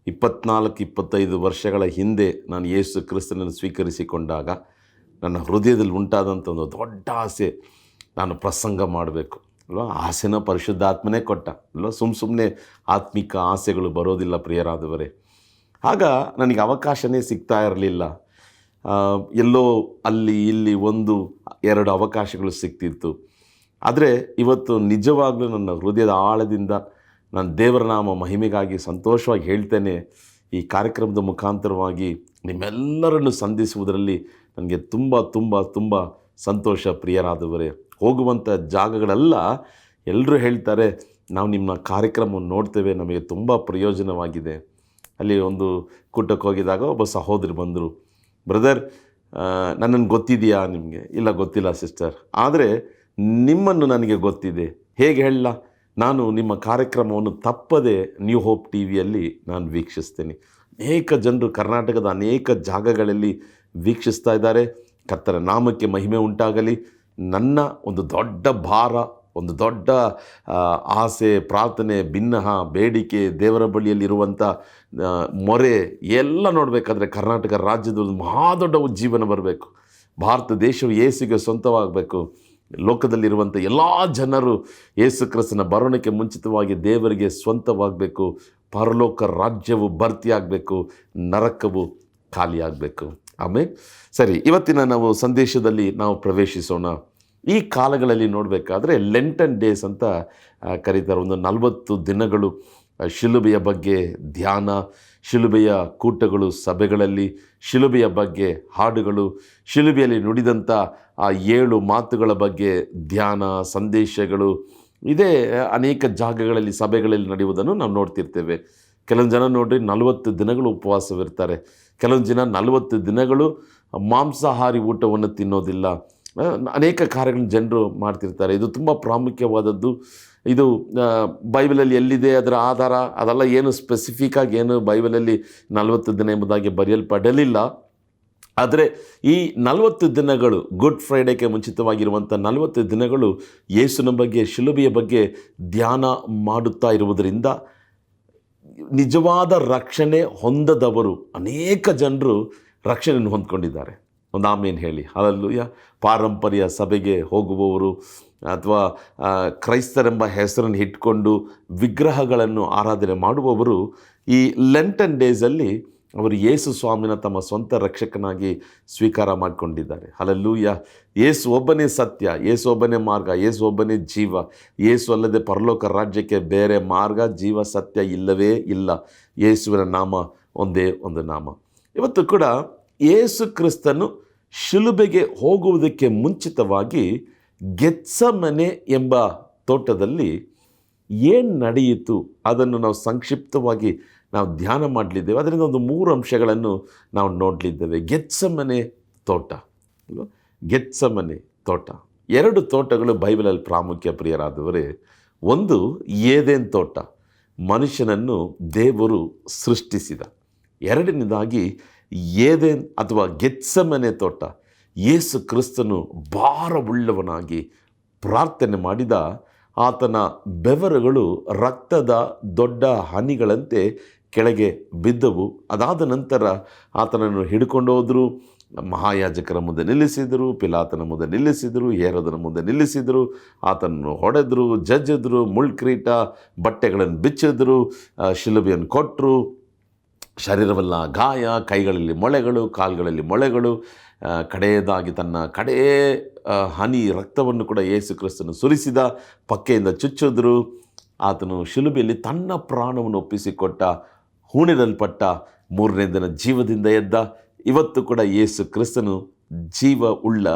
24-25 ವರ್ಷಗಳ ಹಿಂದೆ ನಾನು ಯೇಸು ಕ್ರಿಸ್ತನನ್ನು ಸ್ವೀಕರಿಸಿಕೊಂಡಾಗ ನನ್ನ ಹೃದಯದಲ್ಲಿ ಉಂಟಾದಂಥ ಒಂದು ದೊಡ್ಡ ಆಸೆ, ನಾನು ಪ್ರಸಂಗ ಮಾಡಬೇಕು ಅಲ್ವಾ. ಆಸೆನ ಪರಿಶುದ್ಧಾತ್ಮನೇ ಕೊಟ್ಟ ಅಲ್ವಾ. ಸುಮ್ಮನೆ ಆತ್ಮಿಕ ಆಸೆಗಳು ಬರೋದಿಲ್ಲ ಪ್ರಿಯರಾದವರೇ. ಆಗ ನನಗೆ ಅವಕಾಶನೇ ಸಿಗ್ತಾ ಇರಲಿಲ್ಲ. ಎಲ್ಲೋ ಅಲ್ಲಿ ಇಲ್ಲಿ 1-2 ಅವಕಾಶಗಳು ಸಿಗ್ತಿತ್ತು. ಆದರೆ ಇವತ್ತು ನಿಜವಾಗ್ಲೂ ನನ್ನ ಹೃದಯದ ಆಳದಿಂದ ನಾನು ದೇವರ ನಾಮ ಮಹಿಮೆಗಾಗಿ ಸಂತೋಷವಾಗಿ ಹೇಳ್ತೇನೆ. ಈ ಕಾರ್ಯಕ್ರಮದ ಮುಖಾಂತರವಾಗಿ ನಿಮ್ಮೆಲ್ಲರನ್ನು ಸಂಧಿಸುವುದರಲ್ಲಿ ನನಗೆ ತುಂಬ ತುಂಬ ತುಂಬ ಸಂತೋಷ ಪ್ರಿಯರಾದವರೇ. ಹೋಗುವಂಥ ಜಾಗಗಳೆಲ್ಲ ಎಲ್ಲರೂ ಹೇಳ್ತಾರೆ, ನಾವು ನಿಮ್ಮ ಕಾರ್ಯಕ್ರಮವನ್ನು ನೋಡ್ತೇವೆ, ನಮಗೆ ತುಂಬ ಪ್ರಯೋಜನವಾಗಿದೆ. ಅಲ್ಲಿ ಒಂದು ಕೂಟಕ್ಕೆ ಹೋಗಿದಾಗ ಒಬ್ಬ ಸಹೋದರಿ ಬಂದರು, ಬ್ರದರ್ ನನ್ನನ್ನು ಗೊತ್ತಿದೆಯಾ ನಿಮಗೆ? ಇಲ್ಲ ಗೊತ್ತಿಲ್ಲ ಸಿಸ್ಟರ್, ಆದರೆ ನಿಮ್ಮನ್ನು ನನಗೆ ಗೊತ್ತಿದೆ. ಹೇಗೆ ಹೇಳಲ್ಲ, ನಾನು ನಿಮ್ಮ ಕಾರ್ಯಕ್ರಮವನ್ನು ತಪ್ಪದೆ ನ್ಯೂ ಹೋಪ್ ಟಿ ವಿಯಲ್ಲಿ ನಾನು ವೀಕ್ಷಿಸ್ತೇನೆ. ಅನೇಕ ಜನರು ಕರ್ನಾಟಕದ ಅನೇಕ ಜಾಗಗಳಲ್ಲಿ ವೀಕ್ಷಿಸ್ತಾ ಇದ್ದಾರೆ. ಕರ್ತನ ನಾಮಕ್ಕೆ ಮಹಿಮೆ ಉಂಟಾಗಲಿ. ನನ್ನ ಒಂದು ದೊಡ್ಡ ಭಾರ, ಒಂದು ದೊಡ್ಡ ಆಸೆ, ಪ್ರಾರ್ಥನೆ, ಬಿನ್ನಹ, ಬೇಡಿಕೆ, ದೇವರ ಬಳಿಯಲ್ಲಿರುವಂಥ ಮೊರೆ ಎಲ್ಲ ನೋಡಬೇಕಾದ್ರೆ ಕರ್ನಾಟಕ ರಾಜ್ಯದ ಒಂದು ಮಹಾದೊಡ್ಡ ಉಜ್ಜೀವನ ಬರಬೇಕು. ಭಾರತ ದೇಶವು ಯೇಸುಗೆ ಸ್ವಂತವಾಗಬೇಕು. ಲೋಕದಲ್ಲಿರುವಂಥ ಎಲ್ಲ ಜನರು ಯೇಸು ಕ್ರಿಸ್ತನ ಬರೋಣಕ್ಕೆ ಮುಂಚಿತವಾಗಿ ದೇವರಿಗೆ ಸ್ವಂತವಾಗಬೇಕು. ಪರಲೋಕ ರಾಜ್ಯವು ಭರ್ತಿಯಾಗಬೇಕು, ನರಕವು ಖಾಲಿಯಾಗಬೇಕು. ಆಮೇಲೆ ಸರಿ, ಇವತ್ತಿನ ನಾವು ಸಂದೇಶದಲ್ಲಿ ನಾವು ಪ್ರವೇಶಿಸೋಣ. ಈ ಕಾಲಗಳಲ್ಲಿ ನೋಡಬೇಕಾದ್ರೆ ಲೆಂಟನ್ ಡೇಸ್ ಅಂತ ಕರೀತಾರೆ. ಒಂದು 40 ದಿನಗಳು ಶಿಲುಬೆಯ ಬಗ್ಗೆ ಧ್ಯಾನ, ಶಿಲುಬೆಯ ಕೂಟಗಳು, ಸಭೆಗಳಲ್ಲಿ ಶಿಲುಬೆಯ ಬಗ್ಗೆ ಹಾಡುಗಳು, ಶಿಲುಬೆಯಲ್ಲಿ ನುಡಿದಂಥ ಆ 7 ಮಾತುಗಳ ಬಗ್ಗೆ ಧ್ಯಾನ, ಸಂದೇಶಗಳು ಇದೇ ಅನೇಕ ಜಾಗಗಳಲ್ಲಿ ಸಭೆಗಳಲ್ಲಿ ನಡೆಯುವುದನ್ನು ನಾವು ನೋಡ್ತಿರ್ತೇವೆ. ಕೆಲವೊಂದು ಜನ ನೋಡ್ರಿ 40 ದಿನಗಳು ಉಪವಾಸವಿರ್ತಾರೆ. ಕೆಲವೊಂದು ಜನ 40 ದಿನಗಳು ಮಾಂಸಾಹಾರಿ ಊಟವನ್ನು ತಿನ್ನೋದಿಲ್ಲ. ಅನೇಕ ಕಾರ್ಯಗಳನ್ನು ಜನರು ಮಾಡ್ತಿರ್ತಾರೆ. ಇದು ತುಂಬ ಪ್ರಾಮುಖ್ಯವಾದದ್ದು. ಇದು ಬೈಬಲಲ್ಲಿ ಎಲ್ಲಿದೆ ಅದರ ಆಧಾರ ಅದೆಲ್ಲ ಏನು ಸ್ಪೆಸಿಫಿಕ್ಕಾಗಿ ಏನು ಬೈಬಲಲ್ಲಿ 40 ದಿನ ಎಂಬುದಾಗಿ ಬರೆಯಲ್ಪಡಲಿಲ್ಲ. ಆದರೆ ಈ 40 ದಿನಗಳು, ಗುಡ್ ಫ್ರೈಡೇಗೆ ಮುಂಚಿತವಾಗಿರುವಂಥ 40 ದಿನಗಳು ಯೇಸುವಿನ ಬಗ್ಗೆ, ಶಿಲುಬೆಯ ಬಗ್ಗೆ ಧ್ಯಾನ ಮಾಡುತ್ತಾ ಇರುವುದರಿಂದ ನಿಜವಾದ ರಕ್ಷಣೆ ಹೊಂದದವರು ಅನೇಕ ಜನರು ರಕ್ಷಣೆಯನ್ನು ಹೊಂದ್ಕೊಂಡಿದ್ದಾರೆ. ಒಂದು ಆಮೇನ್ ಹೇಳಿ, ಹಲ್ಲೆಲೂಯಾ. ಪಾರಂಪರ್ಯ ಸಭೆಗೆ ಹೋಗುವವರು ಅಥವಾ ಕ್ರೈಸ್ತರೆಂಬ ಹೆಸರನ್ನು ಇಟ್ಕೊಂಡು ವಿಗ್ರಹಗಳನ್ನು ಆರಾಧನೆ ಮಾಡುವವರು ಈ ಲೆಂಟನ್ ಡೇಸಲ್ಲಿ ಅವರು ಯೇಸು ಸ್ವಾಮಿನ ತಮ್ಮ ಸ್ವಂತ ರಕ್ಷಕನಾಗಿ ಸ್ವೀಕಾರ ಮಾಡಿಕೊಂಡಿದ್ದಾರೆ. ಹಲ್ಲೆಲೂಯಾ. ಯೇಸು ಒಬ್ಬನೇ ಸತ್ಯ, ಯೇಸು ಒಬ್ಬನೇ ಮಾರ್ಗ, ಯೇಸು ಒಬ್ಬನೇ ಜೀವ. ಯೇಸು ಅಲ್ಲದೆ ಪರಲೋಕ ರಾಜ್ಯಕ್ಕೆ ಬೇರೆ ಮಾರ್ಗ, ಜೀವ, ಸತ್ಯ ಇಲ್ಲವೇ ಇಲ್ಲ. ಯೇಸುವಿನ ನಾಮ ಒಂದೇ ಒಂದು ನಾಮ. ಇವತ್ತು ಕೂಡ ಯೇಸು ಕ್ರಿಸ್ತನು ಶಿಲುಬೆಗೆ ಹೋಗುವುದಕ್ಕೆ ಮುಂಚಿತವಾಗಿ ಗೆತ್ಸಮನೆ ಎಂಬ ತೋಟದಲ್ಲಿ ಏನು ನಡೆಯಿತು ಅದನ್ನು ನಾವು ಸಂಕ್ಷಿಪ್ತವಾಗಿ ನಾವು ಧ್ಯಾನ ಮಾಡಲಿದ್ದೇವೆ. ಅದರಿಂದ ಒಂದು 3 ಅಂಶಗಳನ್ನು ನಾವು ನೋಡಲಿದ್ದೇವೆ. ಗೆತ್ಸಮನೆ ತೋಟ, ಗೆತ್ಸಮನೆ ತೋಟ. 2 ತೋಟಗಳು ಬೈಬಲಲ್ಲಿ ಪ್ರಾಮುಖ್ಯ ಪ್ರಿಯರಾದವರೇ. ಒಂದು ಏದೇನ್ ತೋಟ, ಮನುಷ್ಯನನ್ನು ದೇವರು ಸೃಷ್ಟಿಸಿದ. ಎರಡನೇದಾಗಿ ಏದೇನ್ ಅಥವಾ ಗೆತ್ಸಮನೆ ತೋಟ, ಯೇಸು ಕ್ರಿಸ್ತನು ಭಾರವುಳ್ಳವನಾಗಿ ಪ್ರಾರ್ಥನೆ ಮಾಡಿದ. ಆತನ ಬೆವರುಗಳು ರಕ್ತದ ದೊಡ್ಡ ಹನಿಗಳಂತೆ ಕೆಳಗೆ ಬಿದ್ದವು. ಅದಾದ ನಂತರ ಆತನನ್ನು ಹಿಡ್ಕೊಂಡು ಹೋದರು, ಮಹಾಯಾಜಕರ ಮುಂದೆ ನಿಲ್ಲಿಸಿದರು, ಪಿಲಾತನ ಮುಂದೆ ನಿಲ್ಲಿಸಿದರು, ಹೇರೋದನ ಮುಂದೆ ನಿಲ್ಲಿಸಿದರು. ಆತನನ್ನು ಹೊಡೆದರು, ಜಜ್ಜಿದ್ರು, ಮುಳ್ಕಿರೀಟ, ಬಟ್ಟೆಗಳನ್ನು ಬಿಚ್ಚಿದ್ರು, ಶಿಲುಬೆಯನ್ನು ಕೊಟ್ಟರು. ಶರೀರವೆಲ್ಲ ಗಾಯ, ಕೈಗಳಲ್ಲಿ ಮೊಳೆಗಳು, ಕಾಲುಗಳಲ್ಲಿ ಮೊಳೆಗಳು. ಕಡೆಯದಾಗಿ ತನ್ನ ಹನಿ ರಕ್ತವನ್ನು ಕೂಡ ಯೇಸು ಕ್ರಿಸ್ತನು ಸುರಿಸಿದ. ಪಕ್ಕೆಯಿಂದ ಚುಚ್ಚಿದ್ರು. ಆತನು ಶಿಲುಬೆಯಲ್ಲಿ ತನ್ನ ಪ್ರಾಣವನ್ನು ಒಪ್ಪಿಸಿಕೊಟ್ಟ, ಹೂಣಿಡಲ್ಪಟ್ಟ, 3ನೇ ದಿನ ಜೀವದಿಂದ ಎದ್ದ. ಇವತ್ತು ಕೂಡ ಯೇಸು ಕ್ರಿಸ್ತನು ಜೀವ ಉಳ್ಳ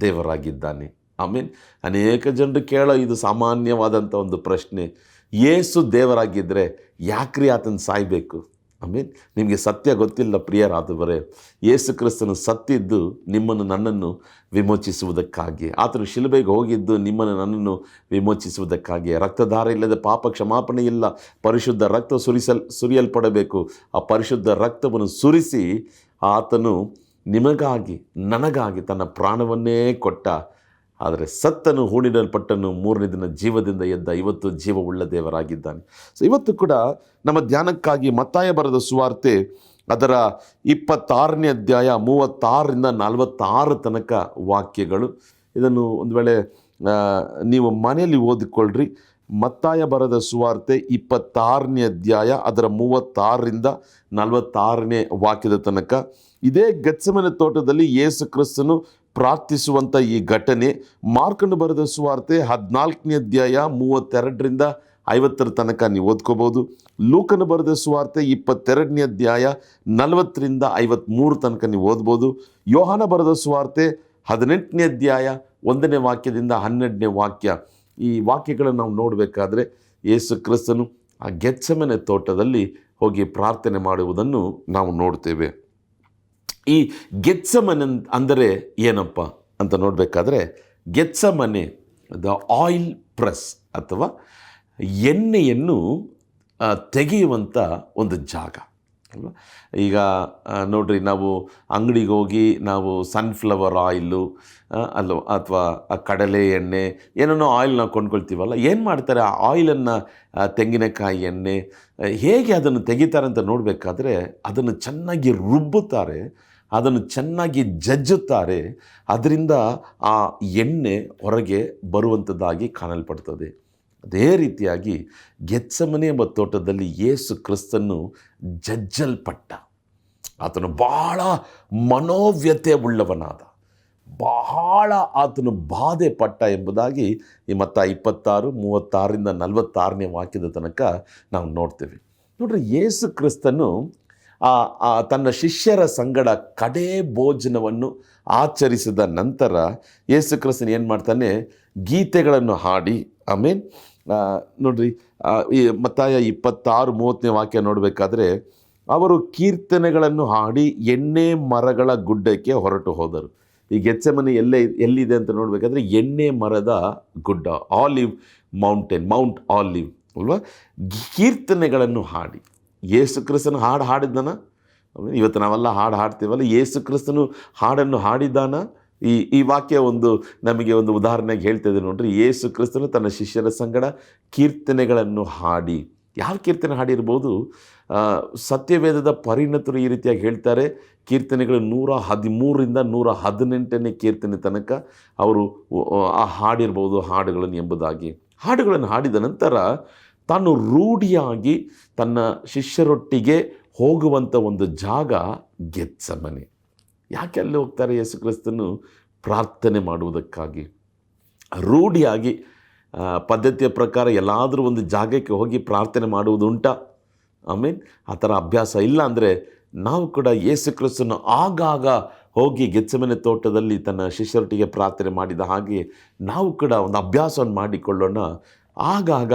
ದೇವರಾಗಿದ್ದಾನೆ. ಆಮೇಲೆ ಅನೇಕ ಜನರು ಕೇಳೋ ಇದು ಸಾಮಾನ್ಯವಾದಂಥ ಒಂದು ಪ್ರಶ್ನೆ, ಯೇಸು ದೇವರಾಗಿದ್ದರೆ ಯಾಕ್ರಿ ಆತನ ಸಾಯಬೇಕು? ಆಮೇಲೆ ನಿಮಗೆ ಸತ್ಯ ಗೊತ್ತಿಲ್ಲ ಪ್ರಿಯರಾದವರೇ. ಯೇಸು ಕ್ರಿಸ್ತನು ಸತ್ತಿದ್ದು ನಿಮ್ಮನ್ನು ನನ್ನನ್ನು ವಿಮೋಚಿಸುವುದಕ್ಕಾಗಿ. ಆತನು ಶಿಲುಬೆಗೆ ಹೋಗಿದ್ದು ನಿಮ್ಮನ್ನು ನನ್ನನ್ನು ವಿಮೋಚಿಸುವುದಕ್ಕಾಗಿ. ರಕ್ತಧಾರ ಇಲ್ಲದೆ ಪಾಪ ಕ್ಷಮಾಪಣೆ ಇಲ್ಲ. ಪರಿಶುದ್ಧ ರಕ್ತ ಸುರಿಯಲ್ಪಡಬೇಕು. ಆ ಪರಿಶುದ್ಧ ರಕ್ತವನ್ನು ಸುರಿಸಿ ಆತನು ನಿಮಗಾಗಿ, ನನಗಾಗಿ ತನ್ನ ಪ್ರಾಣವನ್ನೇ ಕೊಟ್ಟ. ಆದರೆ ಸತ್ತನು, ಹೂಣಿಡಲ್ಪಟ್ಟನು, ಮೂರನೇ ದಿನ ಜೀವದಿಂದ ಎದ್ದ, ಇವತ್ತು ಜೀವವುಳ್ಳ ದೇವರಾಗಿದ್ದಾನೆ. ಸೊ ಇವತ್ತು ಕೂಡ ನಮ್ಮ ಧ್ಯಾನಕ್ಕಾಗಿ ಮತ್ತಾಯ ಬರೆದ ಸುವಾರ್ತೆ ಅದರ 26ನೇ ಅಧ್ಯಾಯ 36ರಿಂದ 46 ತನಕ ವಾಕ್ಯಗಳು. ಇದನ್ನು ಒಂದು ವೇಳೆ ನೀವು ಮನೆಯಲ್ಲಿ ಓದಿಕೊಳ್ಳ್ರಿ. ಮತ್ತಾಯ ಬರೆದ ಸುವಾರ್ತೆ 26ನೇ ಅಧ್ಯಾಯ ಅದರ 36ರಿಂದ 46ನೇ ವಾಕ್ಯದ ತನಕ. ಇದೇ ಗೆತ್ಸೆಮನೆ ತೋಟದಲ್ಲಿ ಯೇಸು ಕ್ರಿಸ್ತನು ಪ್ರಾರ್ಥಿಸುವಂಥ ಈ ಘಟನೆ. ಮಾರ್ಕನು ಬರೆದ ಸುವಾರ್ತೆ 14ನೇ ಅಧ್ಯಾಯ 32ರಿಂದ 50 ತನಕ ನೀವು ಓದ್ಕೋಬೋದು. ಲೂಕನು ಬರೆದ ಸುವಾರ್ತೆ 22ನೇ ಅಧ್ಯಾಯ 40ರಿಂದ 53 ತನಕ ನೀವು ಓದ್ಬೋದು. ಯೋಹಾನ ಬರೆದ ಸುವಾರ್ತೆ 18ನೇ ಅಧ್ಯಾಯ 1ನೇ ವಾಕ್ಯದಿಂದ 12ನೇ ವಾಕ್ಯ. ಈ ವಾಕ್ಯಗಳನ್ನು ನಾವು ನೋಡಬೇಕಾದ್ರೆ ಯೇಸು ಕ್ರಿಸ್ತನು ಆ ಗೆತ್ಸೆಮನೆ ತೋಟದಲ್ಲಿ ಹೋಗಿ ಪ್ರಾರ್ಥನೆ ಮಾಡುವುದನ್ನು ನಾವು ನೋಡ್ತೇವೆ. ಈ ಗೆತ್ಸೆಮನೆ ಅಂದರೆ ಏನಪ್ಪ ಅಂತ ನೋಡಬೇಕಾದ್ರೆ, ಗೆತ್ಸೆಮನೆ ದ ಆಯಿಲ್ ಪ್ರೆಸ್ ಅಥವಾ ಎಣ್ಣೆಯನ್ನು ತೆಗೆಯುವಂಥ ಒಂದು ಜಾಗ ಅಲ್ವಾ. ಈಗ ನೋಡ್ರಿ, ನಾವು ಅಂಗಡಿಗೆ ಹೋಗಿ ನಾವು ಸನ್ಫ್ಲವರ್ ಆಯಿಲು ಅಥವಾ ಕಡಲೆ ಎಣ್ಣೆ ಏನೇನೋ ಆಯಿಲ್ ನಾವು ಕೊಂಡ್ಕೊಳ್ತೀವಲ್ಲ, ಏನು ಮಾಡ್ತಾರೆ ಆ ಆಯಿಲನ್ನು, ತೆಂಗಿನಕಾಯಿ ಎಣ್ಣೆ ಹೇಗೆ ಅದನ್ನು ತೆಗಿತಾರೆ ಅಂತ ನೋಡಬೇಕಾದ್ರೆ ಅದನ್ನು ಚೆನ್ನಾಗಿ ರುಬ್ಬುತ್ತಾರೆ, ಅದನ್ನು ಚೆನ್ನಾಗಿ ಜಜ್ಜುತ್ತಾರೆ. ಅದರಿಂದ ಆ ಎಣ್ಣೆ ಹೊರಗೆ ಬರುವಂಥದ್ದಾಗಿ ಕಾಣಲ್ಪಡ್ತದೆ. ಅದೇ ರೀತಿಯಾಗಿ ಗೆತ್ಸೆಮನೆ ಎಂಬ ತೋಟದಲ್ಲಿ ಯೇಸು ಕ್ರಿಸ್ತನು ಜಜ್ಜಲ್ಪಟ್ಟ, ಆತನು ಬಹಳ ಮನೋವ್ಯತೆ ಉಳ್ಳವನಾದ, ಬಹಳ ಆತನು ಬಾಧೆ ಪಟ್ಟ ಎಂಬುದಾಗಿ ಈ ಮತ್ತಾಯ 26, 36ರಿಂದ 46ನೇ ವಾಕ್ಯದ ತನಕ ನಾವು ನೋಡ್ತೇವೆ. ನೋಡ್ರಿ, ಯೇಸು ಕ್ರಿಸ್ತನು ತನ್ನ ಶಿಷ್ಯರ ಸಂಗಡ ಕಡೇ ಭೋಜನವನ್ನು ಆಚರಿಸಿದ ನಂತರ ಯೇಸು ಕ್ರಿಸ್ತನು ಏನು ಮಾಡ್ತಾನೆ, ಗೀತೆಗಳನ್ನು ಹಾಡಿ, ಆಮೇಲೆ ನೋಡ್ರಿ, ಈ ಮತ್ತಾಯ 26, 30ನೇ ವಾಕ್ಯ ನೋಡಬೇಕಾದ್ರೆ, ಅವರು ಕೀರ್ತನೆಗಳನ್ನು ಹಾಡಿ ಎಣ್ಣೆ ಮರಗಳ ಗುಡ್ಡಕ್ಕೆ ಹೊರಟು ಹೋದರು. ಈ ಗೆತ್ಸೆಮನೆ ಎಲ್ಲಿದೆ ಅಂತ ನೋಡಬೇಕಾದ್ರೆ ಎಣ್ಣೆ ಮರದ ಗುಡ್ಡ, ಆಲಿವ್ ಮೌಂಟೇನ್, ಮೌಂಟ್ ಆಲಿವ್ ಅಲ್ವಾ. ಕೀರ್ತನೆಗಳನ್ನು ಹಾಡಿ ಯೇಸು ಕ್ರಿಸ್ತನು ಹಾಡು ಹಾಡಿದ್ದಾನ? ಇವತ್ತು ನಾವೆಲ್ಲ ಹಾಡು ಹಾಡ್ತೀವಲ್ಲ, ಯೇಸು ಕ್ರಿಸ್ತನು ಹಾಡನ್ನು ಹಾಡಿದ್ದಾನ? ಈ ವಾಕ್ಯ ನಮಗೆ ಒಂದು ಉದಾಹರಣೆಗೆ ಹೇಳ್ತಿದೆ ನೋಡ್ರಿ. ಯೇಸು ಕ್ರಿಸ್ತನು ತನ್ನ ಶಿಷ್ಯರ ಸಂಗಡ ಕೀರ್ತನೆಗಳನ್ನು ಹಾಡಿ, ಯಾವ ಕೀರ್ತನೆ ಹಾಡಿರ್ಬೋದು? ಸತ್ಯವೇದದ ಪರಿಣತರು ಈ ರೀತಿಯಾಗಿ ಹೇಳ್ತಾರೆ, ಕೀರ್ತನೆಗಳು 113ರಿಂದ 118ನೇ ಕೀರ್ತನೆ ತನಕ ಅವರು ಹಾಡಿರ್ಬೋದು ಹಾಡುಗಳನ್ನು ಎಂಬುದಾಗಿ. ಹಾಡುಗಳನ್ನು ಹಾಡಿದ ನಂತರ ತಾನು ರೂಢಿಯಾಗಿ ತನ್ನ ಶಿಷ್ಯರೊಟ್ಟಿಗೆ ಹೋಗುವಂಥ ಒಂದು ಜಾಗ ಗೆತ್ಸೆಮನೆ. ಯಾಕೆ ಅಲ್ಲಿ ಹೋಗ್ತಾರೆ ಯೇಸು ಕ್ರಿಸ್ತನು? ಪ್ರಾರ್ಥನೆ ಮಾಡುವುದಕ್ಕಾಗಿ. ರೂಢಿಯಾಗಿ ಪದ್ಧತಿಯ ಪ್ರಕಾರ ಎಲ್ಲಾದರೂ ಒಂದು ಜಾಗಕ್ಕೆ ಹೋಗಿ ಪ್ರಾರ್ಥನೆ ಮಾಡುವುದು ಉಂಟಾ? ಆಮೇಲೆ ಆ ಥರ ಅಭ್ಯಾಸ ಇಲ್ಲ ಅಂದರೆ ನಾವು ಕೂಡ ಯೇಸು ಕ್ರಿಸ್ತನು ಆಗಾಗ ಹೋಗಿ ಗೆತ್ಸೆಮನೆ ತೋಟದಲ್ಲಿ ತನ್ನ ಶಿಷ್ಯರೊಟ್ಟಿಗೆ ಪ್ರಾರ್ಥನೆ ಮಾಡಿದ ಹಾಗೆ ನಾವು ಕೂಡ ಒಂದು ಅಭ್ಯಾಸವನ್ನು ಮಾಡಿಕೊಳ್ಳೋಣ. ಆಗಾಗ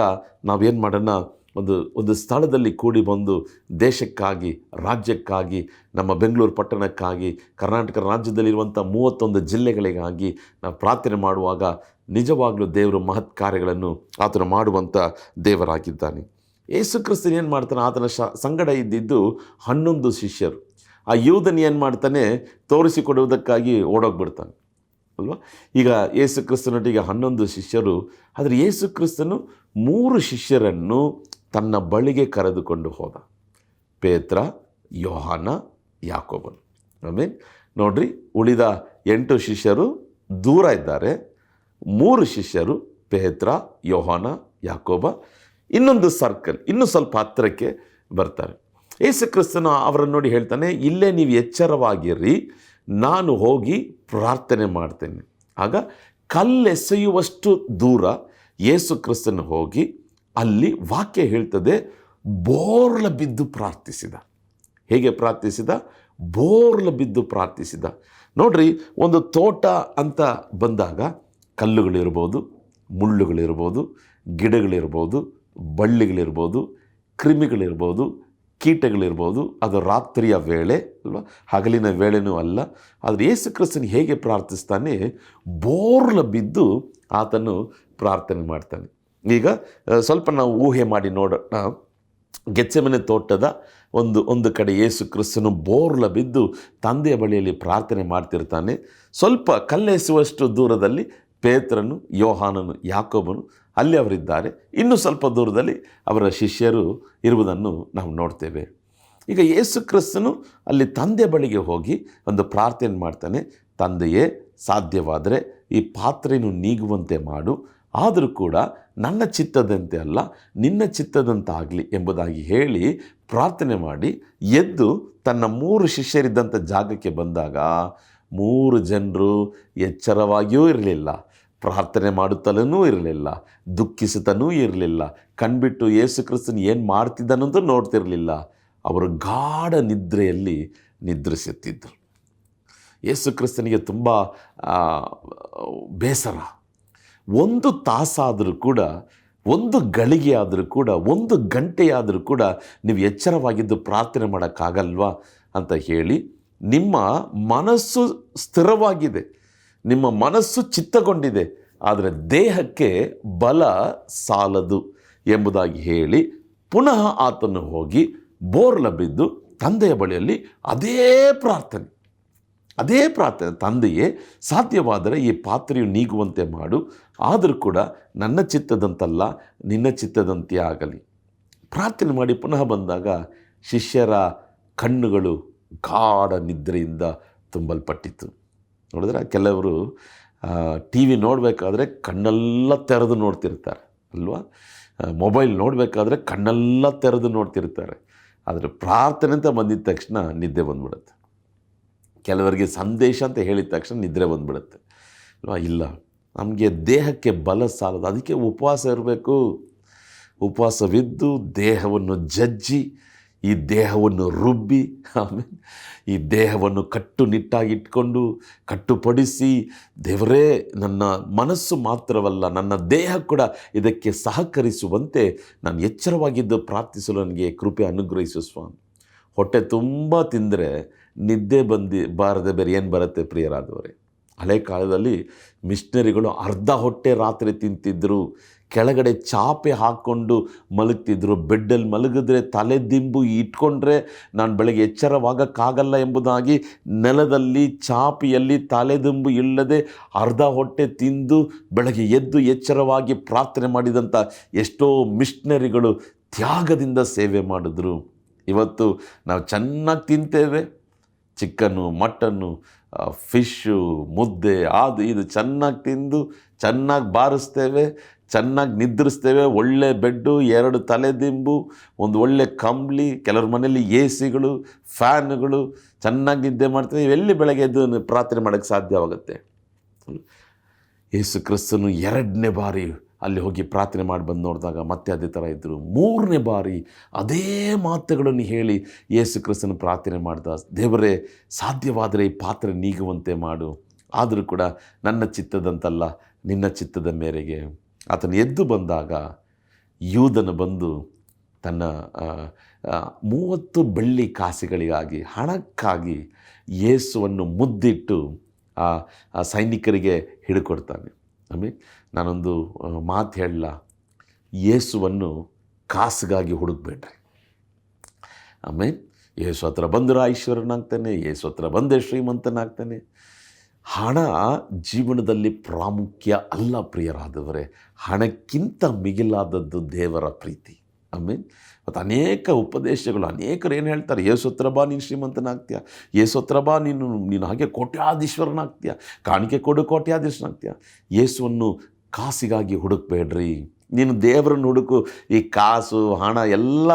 ನಾವೇನು ಮಾಡೋಣ, ಒಂದು ಸ್ಥಳದಲ್ಲಿ ಕೂಡಿ ಬಂದು ದೇಶಕ್ಕಾಗಿ, ರಾಜ್ಯಕ್ಕಾಗಿ, ನಮ್ಮ ಬೆಂಗಳೂರು ಪಟ್ಟಣಕ್ಕಾಗಿ, ಕರ್ನಾಟಕ ರಾಜ್ಯದಲ್ಲಿರುವಂಥ 31 ಜಿಲ್ಲೆಗಳಿಗಾಗಿ ನಾವು ಪ್ರಾರ್ಥನೆ ಮಾಡುವಾಗ ನಿಜವಾಗಲೂ ದೇವರು ಮಹತ್ ಕಾರ್ಯಗಳನ್ನು ಆತನು ಮಾಡುವಂಥ ದೇವರಾಗಿದ್ದಾನೆ. ಯೇಸು ಕ್ರಿಸ್ತನು ಏನು ಮಾಡ್ತಾನೆ, ಆತನ ಸಂಗಡ ಇದ್ದಿದ್ದು 11 ಶಿಷ್ಯರು. ಆ ಯೂದನು ಏನು ಮಾಡ್ತಾನೆ, ತೋರಿಸಿಕೊಡುವುದಕ್ಕಾಗಿ ಓಡೋಗ್ಬಿಡ್ತಾನೆ ಅಲ್ವಾ. ಈಗ ಯೇಸು ಕ್ರಿಸ್ತನೊಟ್ಟಿಗೆ 11 ಶಿಷ್ಯರು, ಆದರೆ ಯೇಸು ಕ್ರಿಸ್ತನು 3 ಶಿಷ್ಯರನ್ನು ತನ್ನ ಬಳಿಗೆ ಕರೆದುಕೊಂಡು ಹೋದ. ಪೇತ್ರ, ಯೋಹಾನ, ಯಾಕೋಬನು. ಆಮೇಲೆ ನೋಡ್ರಿ, ಉಳಿದ 8 ಶಿಷ್ಯರು ದೂರ ಇದ್ದಾರೆ. 3 ಶಿಷ್ಯರು ಪೇತ್ರ, ಯೋಹಾನ, ಯಾಕೋಬ, ಇನ್ನೊಂದು ಸರ್ಕಲ್ ಇನ್ನೂ ಸ್ವಲ್ಪ ಹತ್ತಿರಕ್ಕೆ ಬರ್ತಾರೆ. ಯೇಸು ಕ್ರಿಸ್ತನು ಅವರನ್ನು ನೋಡಿ ಹೇಳ್ತಾನೆ, ಇಲ್ಲೇ ನೀವು ಎಚ್ಚರವಾಗಿರ್ರಿ, ನಾನು ಹೋಗಿ ಪ್ರಾರ್ಥನೆ ಮಾಡ್ತೇನೆ. ಆಗ ಕಲ್ಲೆಸೆಯುವಷ್ಟು ದೂರ ಯೇಸು ಕ್ರಿಸ್ತನು ಹೋಗಿ ಅಲ್ಲಿ ವಾಕ್ಯ ಹೇಳ್ತದೆ, ಬೋರ್ಲ ಬಿದ್ದು ಪ್ರಾರ್ಥಿಸಿದ. ಹೇಗೆ ಪ್ರಾರ್ಥಿಸಿದ? ಬೋರ್ಲ ಬಿದ್ದು ಪ್ರಾರ್ಥಿಸಿದ. ನೋಡ್ರಿ, ಒಂದು ತೋಟ ಅಂತ ಬಂದಾಗ ಕಲ್ಲುಗಳಿರ್ಬೋದು, ಮುಳ್ಳುಗಳಿರ್ಬೋದು, ಗಿಡಗಳಿರ್ಬೋದು, ಬಳ್ಳಿಗಳಿರ್ಬೋದು, ಕ್ರಿಮಿಗಳಿರ್ಬೋದು, ಕೀಟಗಳಿರ್ಬೋದು. ಅದು ರಾತ್ರಿಯ ವೇಳೆ ಅಲ್ವಾ, ಹಗಲಿನ ವೇಳೆನೂ ಅಲ್ಲ. ಆದರೆ ಯೇಸು ಕ್ರಿಸ್ತನು ಹೇಗೆ ಪ್ರಾರ್ಥಿಸ್ತಾನೆ? ಬೋರ್ಲ ಬಿದ್ದು ಆತನು ಪ್ರಾರ್ಥನೆ ಮಾಡ್ತಾನೆ. ಈಗ ಸ್ವಲ್ಪ ನಾವು ಊಹೆ ಮಾಡಿ ನೋಡೋಣ. ಗೆತ್ಸೆಮನೆ ತೋಟದ ಒಂದು ಕಡೆ ಯೇಸು ಕ್ರಿಸ್ತನು ಬೋರ್ಲ ಬಿದ್ದು ತಂದೆಯ ಬಳಿಯಲ್ಲಿ ಪ್ರಾರ್ಥನೆ ಮಾಡ್ತಿರ್ತಾನೆ. ಸ್ವಲ್ಪ ಕಲ್ಲೆಸುವಷ್ಟು ದೂರದಲ್ಲಿ ಪೇತ್ರನು, ಯೋಹಾನನು, ಯಾಕೋಬನು ಅಲ್ಲಿ ಅವರಿದ್ದಾರೆ. ಇನ್ನೂ ಸ್ವಲ್ಪ ದೂರದಲ್ಲಿ ಅವರ ಶಿಷ್ಯರು ಇರುವುದನ್ನು ನಾವು ನೋಡ್ತೇವೆ. ಈಗ ಯೇಸು ಕ್ರಿಸ್ತನು ಅಲ್ಲಿ ತಂದೆ ಬಳಿಗೆ ಹೋಗಿ ಒಂದು ಪ್ರಾರ್ಥನೆ ಮಾಡ್ತಾನೆ. ತಂದೆಯೇ, ಸಾಧ್ಯವಾದರೆ ಈ ಪಾತ್ರೆಯನ್ನು ನೀಗುವಂತೆ ಮಾಡು, ಆದರೂ ಕೂಡ ನನ್ನ ಚಿತ್ತದಂತೆ ಅಲ್ಲ ನಿನ್ನ ಚಿತ್ತದಂತಾಗಲಿ ಎಂಬುದಾಗಿ ಹೇಳಿ ಪ್ರಾರ್ಥನೆ ಮಾಡಿ ಎದ್ದು ತನ್ನ 3 ಶಿಷ್ಯರಿದ್ದಂಥ ಜಾಗಕ್ಕೆ ಬಂದಾಗ 3 ಜನರು ಎಚ್ಚರವಾಗಿಯೂ ಇರಲಿಲ್ಲ, ಪ್ರಾರ್ಥನೆ ಮಾಡುತ್ತಲೂ ಇರಲಿಲ್ಲ, ದುಃಖಿಸುತ್ತನೂ ಇರಲಿಲ್ಲ, ಕಣ್ಬಿಟ್ಟು ಯೇಸು ಕ್ರಿಸ್ತನು ಏನು ಮಾಡ್ತಿದ್ದಾನಂತೂ ನೋಡ್ತಿರಲಿಲ್ಲ. ಅವರು ಗಾಢ ನಿದ್ರೆಯಲ್ಲಿ ನಿದ್ರಿಸುತ್ತಿದ್ದರು. ಯೇಸು ಕ್ರಿಸ್ತನಿಗೆ ತುಂಬ ಬೇಸರ. 1 ತಾಸಾದರೂ ಕೂಡ, 1 ಗಳಿಗೆ ಆದರೂ ಕೂಡ, 1 ಗಂಟೆಯಾದರೂ ಕೂಡ ನೀವು ಎಚ್ಚರವಾಗಿದ್ದು ಪ್ರಾರ್ಥನೆ ಮಾಡೋಕ್ಕಾಗಲ್ವಾ ಅಂತ ಹೇಳಿ, ನಿಮ್ಮ ಮನಸ್ಸು ಸ್ಥಿರವಾಗಿದೆ, ನಿಮ್ಮ ಮನಸ್ಸು ಚಿತ್ತಗೊಂಡಿದೆ, ಆದರೆ ದೇಹಕ್ಕೆ ಬಲ ಸಾಲದು ಎಂಬುದಾಗಿ ಹೇಳಿ ಪುನಃ ಆತನು ಹೋಗಿ ಬೋರ್ಲ ಬಿದ್ದು ತಂದೆಯ ಬಳಿಯಲ್ಲಿ ಅದೇ ಪ್ರಾರ್ಥನೆ, ತಂದೆಯೇ, ಸಾಧ್ಯವಾದರೆ ಈ ಪಾತ್ರೆಯು ನೀಗುವಂತೆ ಮಾಡು, ಆದರೂ ಕೂಡ ನನ್ನ ಚಿತ್ತದಂತಲ್ಲ ನಿನ್ನ ಚಿತ್ತದಂತೆ ಆಗಲಿ. ಪ್ರಾರ್ಥನೆ ಮಾಡಿ ಪುನಃ ಬಂದಾಗ ಶಿಷ್ಯರ ಕಣ್ಣುಗಳು ಗಾಢ ನಿದ್ರೆಯಿಂದ ತುಂಬಲ್ಪಟ್ಟಿತ್ತು. ನೋಡಿದ್ರೆ ಕೆಲವರು ಟಿ ವಿ ನೋಡಬೇಕಾದ್ರೆ ಕಣ್ಣೆಲ್ಲ ತೆರೆದು ನೋಡ್ತಿರ್ತಾರೆ ಅಲ್ವಾ, ಮೊಬೈಲ್ ನೋಡಬೇಕಾದ್ರೆ ಕಣ್ಣೆಲ್ಲ ತೆರೆದು ನೋಡ್ತಿರ್ತಾರೆ. ಆದರೆ ಪ್ರಾರ್ಥನೆ ಅಂತ ಬಂದಿದ್ದ ತಕ್ಷಣ ನಿದ್ದೆ ಬಂದ್ಬಿಡುತ್ತೆ. ಕೆಲವರಿಗೆ ಸಂದೇಶ ಅಂತ ಹೇಳಿದ ತಕ್ಷಣ ನಿದ್ರೆ ಬಂದ್ಬಿಡುತ್ತೆ ಅಲ್ವಾ. ಇಲ್ಲ, ನಮಗೆ ದೇಹಕ್ಕೆ ಬಲ ಸಾಲದು, ಅದಕ್ಕೆ ಉಪವಾಸ ಇರಬೇಕು. ಉಪವಾಸವಿದ್ದು ದೇಹವನ್ನು ಜಜ್ಜಿ, ಈ ದೇಹವನ್ನು ರುಬ್ಬಿ, ಆಮೇಲೆ ಈ ದೇಹವನ್ನು ಕಟ್ಟುನಿಟ್ಟಾಗಿಟ್ಕೊಂಡು ಕಟ್ಟುಪಡಿಸಿ, ದೇವರೇ ನನ್ನ ಮನಸ್ಸು ಮಾತ್ರವಲ್ಲ ನನ್ನ ದೇಹ ಕೂಡ ಇದಕ್ಕೆ ಸಹಕರಿಸುವಂತೆ ನಾನು ಎಚ್ಚರವಾಗಿದ್ದು ಪ್ರಾರ್ಥಿಸಲು ನನಗೆ ಕೃಪೆ ಅನುಗ್ರಹಿಸು ಸ್ವಾಮಿ. ಹೊಟ್ಟೆ ತುಂಬ ತಿಂದರೆ ನಿದ್ದೆ ಬಾರದೆ ಬೇರೆ ಏನು ಬರುತ್ತೆ ಪ್ರಿಯರಾದವರೇ. ಹಳೆ ಕಾಲದಲ್ಲಿ ಮಿಷನರಿಗಳು ಅರ್ಧ ಹೊಟ್ಟೆ ರಾತ್ರಿ ತಿಂತಿದ್ದರು, ಕೆಳಗಡೆ ಚಾಪೆ ಹಾಕ್ಕೊಂಡು ಮಲಗ್ತಿದ್ರು. ಬೆಡ್ಡಲ್ಲಿ ಮಲಗಿದ್ರೆ ತಲೆ ದಿಂಬು ಇಟ್ಕೊಂಡ್ರೆ ನಾನು ಬೆಳಗ್ಗೆ ಎಚ್ಚರವಾಗಕ್ಕಾಗಲ್ಲ ಎಂಬುದಾಗಿ ನೆಲದಲ್ಲಿ ಚಾಪೆಯಲ್ಲಿ ತಲೆದಿಂಬು ಇಲ್ಲದೆ ಅರ್ಧ ಹೊಟ್ಟೆ ತಿಂದು ಬೆಳಗ್ಗೆ ಎದ್ದು ಎಚ್ಚರವಾಗಿ ಪ್ರಾರ್ಥನೆ ಮಾಡಿದಂಥ ಎಷ್ಟೋ ಮಿಷನರಿಗಳು ತ್ಯಾಗದಿಂದ ಸೇವೆ ಮಾಡಿದ್ರು. ಇವತ್ತು ನಾವು ಚೆನ್ನಾಗಿ ತಿಂತೇವೆ, ಚಿಕನ್ನು, ಮಟನ್ನು, ಫಿಶ್ಶು, ಮುದ್ದೆ, ಅದು ಇದು ಚೆನ್ನಾಗಿ ತಿಂದು ಚೆನ್ನಾಗಿ ಬಾರಿಸ್ತೇವೆ, ಚೆನ್ನಾಗಿ ನಿದ್ರಿಸ್ತೇವೆ. ಒಳ್ಳೆ ಬೆಡ್ಡು, 2 ತಲೆದಿಂಬು, ಒಂದು ಒಳ್ಳೆ ಕಂಬಳಿ, ಕೆಲವ್ರ ಮನೆಯಲ್ಲಿ ಎ ಸಿಗಳು, ಫ್ಯಾನ್ಗಳು, ಚೆನ್ನಾಗಿ ನಿದ್ದೆ ಮಾಡ್ತೇವೆ. ಇವೆಲ್ಲಿ ಬೆಳಗ್ಗೆ ಎದ್ದು ಪ್ರಾರ್ಥನೆ ಮಾಡೋಕ್ಕೆ ಸಾಧ್ಯವಾಗುತ್ತೆ? ಯೇಸು ಕ್ರಿಸ್ತನು 2ನೇ ಬಾರಿ ಅಲ್ಲಿ ಹೋಗಿ ಪ್ರಾರ್ಥನೆ ಮಾಡಿ ಬಂದು ನೋಡಿದಾಗ ಮತ್ತೆ ಅದೇ ಥರ ಇದ್ದರು. 3ನೇ ಬಾರಿ ಅದೇ ಮಾತುಗಳನ್ನು ಹೇಳಿ ಯೇಸು ಕ್ರಿಸ್ತನು ಪ್ರಾರ್ಥನೆ ಮಾಡ್ದ. ದೇವರೇ, ಸಾಧ್ಯವಾದರೆ ಈ ಪಾತ್ರೆ ನೀಗುವಂತೆ ಮಾಡು, ಆದರೂ ಕೂಡ ನನ್ನ ಚಿತ್ತದಂತಲ್ಲ ನಿನ್ನ ಚಿತ್ತದ ಮೇರೆಗೆ. ಆತನು ಎದ್ದು ಬಂದಾಗ ಯೂದನು ಬಂದು ತನ್ನ 30 ಬೆಳ್ಳಿ ಕಾಸುಗಳಿಗಾಗಿ, ಹಣಕ್ಕಾಗಿ ಯೇಸುವನ್ನು ಮುದ್ದಿಟ್ಟು ಆ ಸೈನಿಕರಿಗೆ ಹಿಡ್ಕೊಡ್ತಾನೆ. ಆಮೇಲೆ ನಾನೊಂದು ಮಾತು ಹೇಳಲ್ಲ, ಯೇಸುವನ್ನು ಕಾಸಿಗಾಗಿ ಹುಡುಕ್ಬೇಡ್ರಿ. ಆಮೇಲೆ ಯೇಸು ಹತ್ರ ಬಂದರೆ ಐಶ್ವರ್ಯನಾಗ್ತಾನೆ, ಯೇಸು ಹತ್ರ ಬಂದೇ ಶ್ರೀಮಂತನಾಗ್ತಾನೆ. ಹಣ ಜೀವನದಲ್ಲಿ ಪ್ರಾಮುಖ್ಯ ಅಲ್ಲ ಪ್ರಿಯರಾದವರೇ. ಹಣಕ್ಕಿಂತ ಮಿಗಿಲಾದದ್ದು ದೇವರ ಪ್ರೀತಿ. ಆಮೇಲೆ ಮತ್ತು ಅನೇಕ ಉಪದೇಶಗಳು, ಅನೇಕರು ಏನು ಹೇಳ್ತಾರೆ, ಯೇಸು ಹತ್ರ ಬಾ ನೀನು ಶ್ರೀಮಂತನಾಗ್ತೀಯ, ಯೇಸು ಹತ್ರ ಬಾ ನೀನು ಹಾಗೆ ಕೋಟ್ಯಾಧೀಶ್ವರನಾಗ್ತೀಯ, ಕಾಣಿಕೆ ಕೊಡು ಕೋಟ್ಯಾಧೀಶ್ವರನಾಗ್ತೀಯ. ಯೇಸುವನ್ನು ಕಾಸಿಗಾಗಿ ಹುಡುಕಬೇಡ್ರಿ, ನೀನು ದೇವರನ್ನು ಹುಡುಕು. ಈ ಕಾಸು ಹಣ ಎಲ್ಲ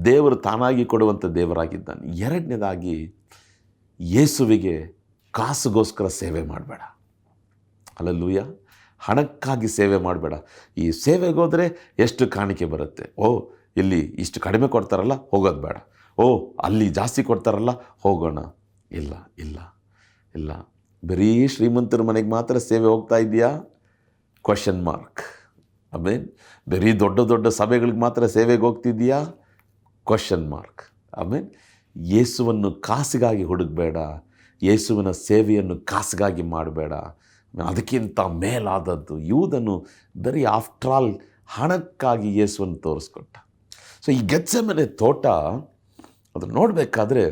ದೇವರು ತಾನಾಗಿ ಕೊಡುವಂಥ ದೇವರಾಗಿದ್ದಾನೆ. 2ನೇದಾಗಿ, ಯೇಸುವಿಗೆ ಕಾಸುಗೋಸ್ಕರ ಸೇವೆ ಮಾಡಬೇಡ. ಹಲ್ಲೆಲೂಯಾ. ಹಣಕ್ಕಾಗಿ ಸೇವೆ ಮಾಡಬೇಡ. ಈ ಸೇವೆಗೋದ್ರೆ ಎಷ್ಟು ಕಾಣಿಕೆ ಬರುತ್ತೆ, ಇಲ್ಲಿ ಇಷ್ಟು ಕಡಿಮೆ ಕೊಡ್ತಾರಲ್ಲ ಹೋಗೋದು ಬೇಡ, ಅಲ್ಲಿ ಜಾಸ್ತಿ ಕೊಡ್ತಾರಲ್ಲ ಹೋಗೋಣ. ಇಲ್ಲ ಇಲ್ಲ ಇಲ್ಲ, ಬರೀ ಶ್ರೀಮಂತರ ಮನೆಗೆ ಮಾತ್ರ ಸೇವೆ ಹೋಗ್ತಾ ಇದೆಯಾ? Question mark. ಆಮೇಲೆ ಬರೀ ದೊಡ್ಡ ದೊಡ್ಡ ಸಭೆಗಳಿಗೆ ಮಾತ್ರ ಸೇವೆಗೆ ಹೋಗ್ತಿದೆಯಾ? Question mark. ಆಮೇಲೆ ಯೇಸುವನ್ನು ಕಾಸಿಗಾಗಿ ಹುಡುಕಬೇಡ, ಯೇಸುವಿನ ಸೇವೆಯನ್ನು ಕಾಸಿಗಾಗಿ ಮಾಡಬೇಡ. ಅದಕ್ಕಿಂತ ಮೇಲಾದದ್ದು ಯೂದನು ಬರೀ ಆಫ್ಟರ್ ಆಲ್ ಹಣಕ್ಕಾಗಿ ಯೇಸುವನ್ನು ತೋರಿಸ್ಕೊಟ್ಟ. ಸೊ ಈ ಗೆತ್ಸೆಮನೆ ತೋಟ ಅದನ್ನು ನೋಡಬೇಕಾದ್ರೆ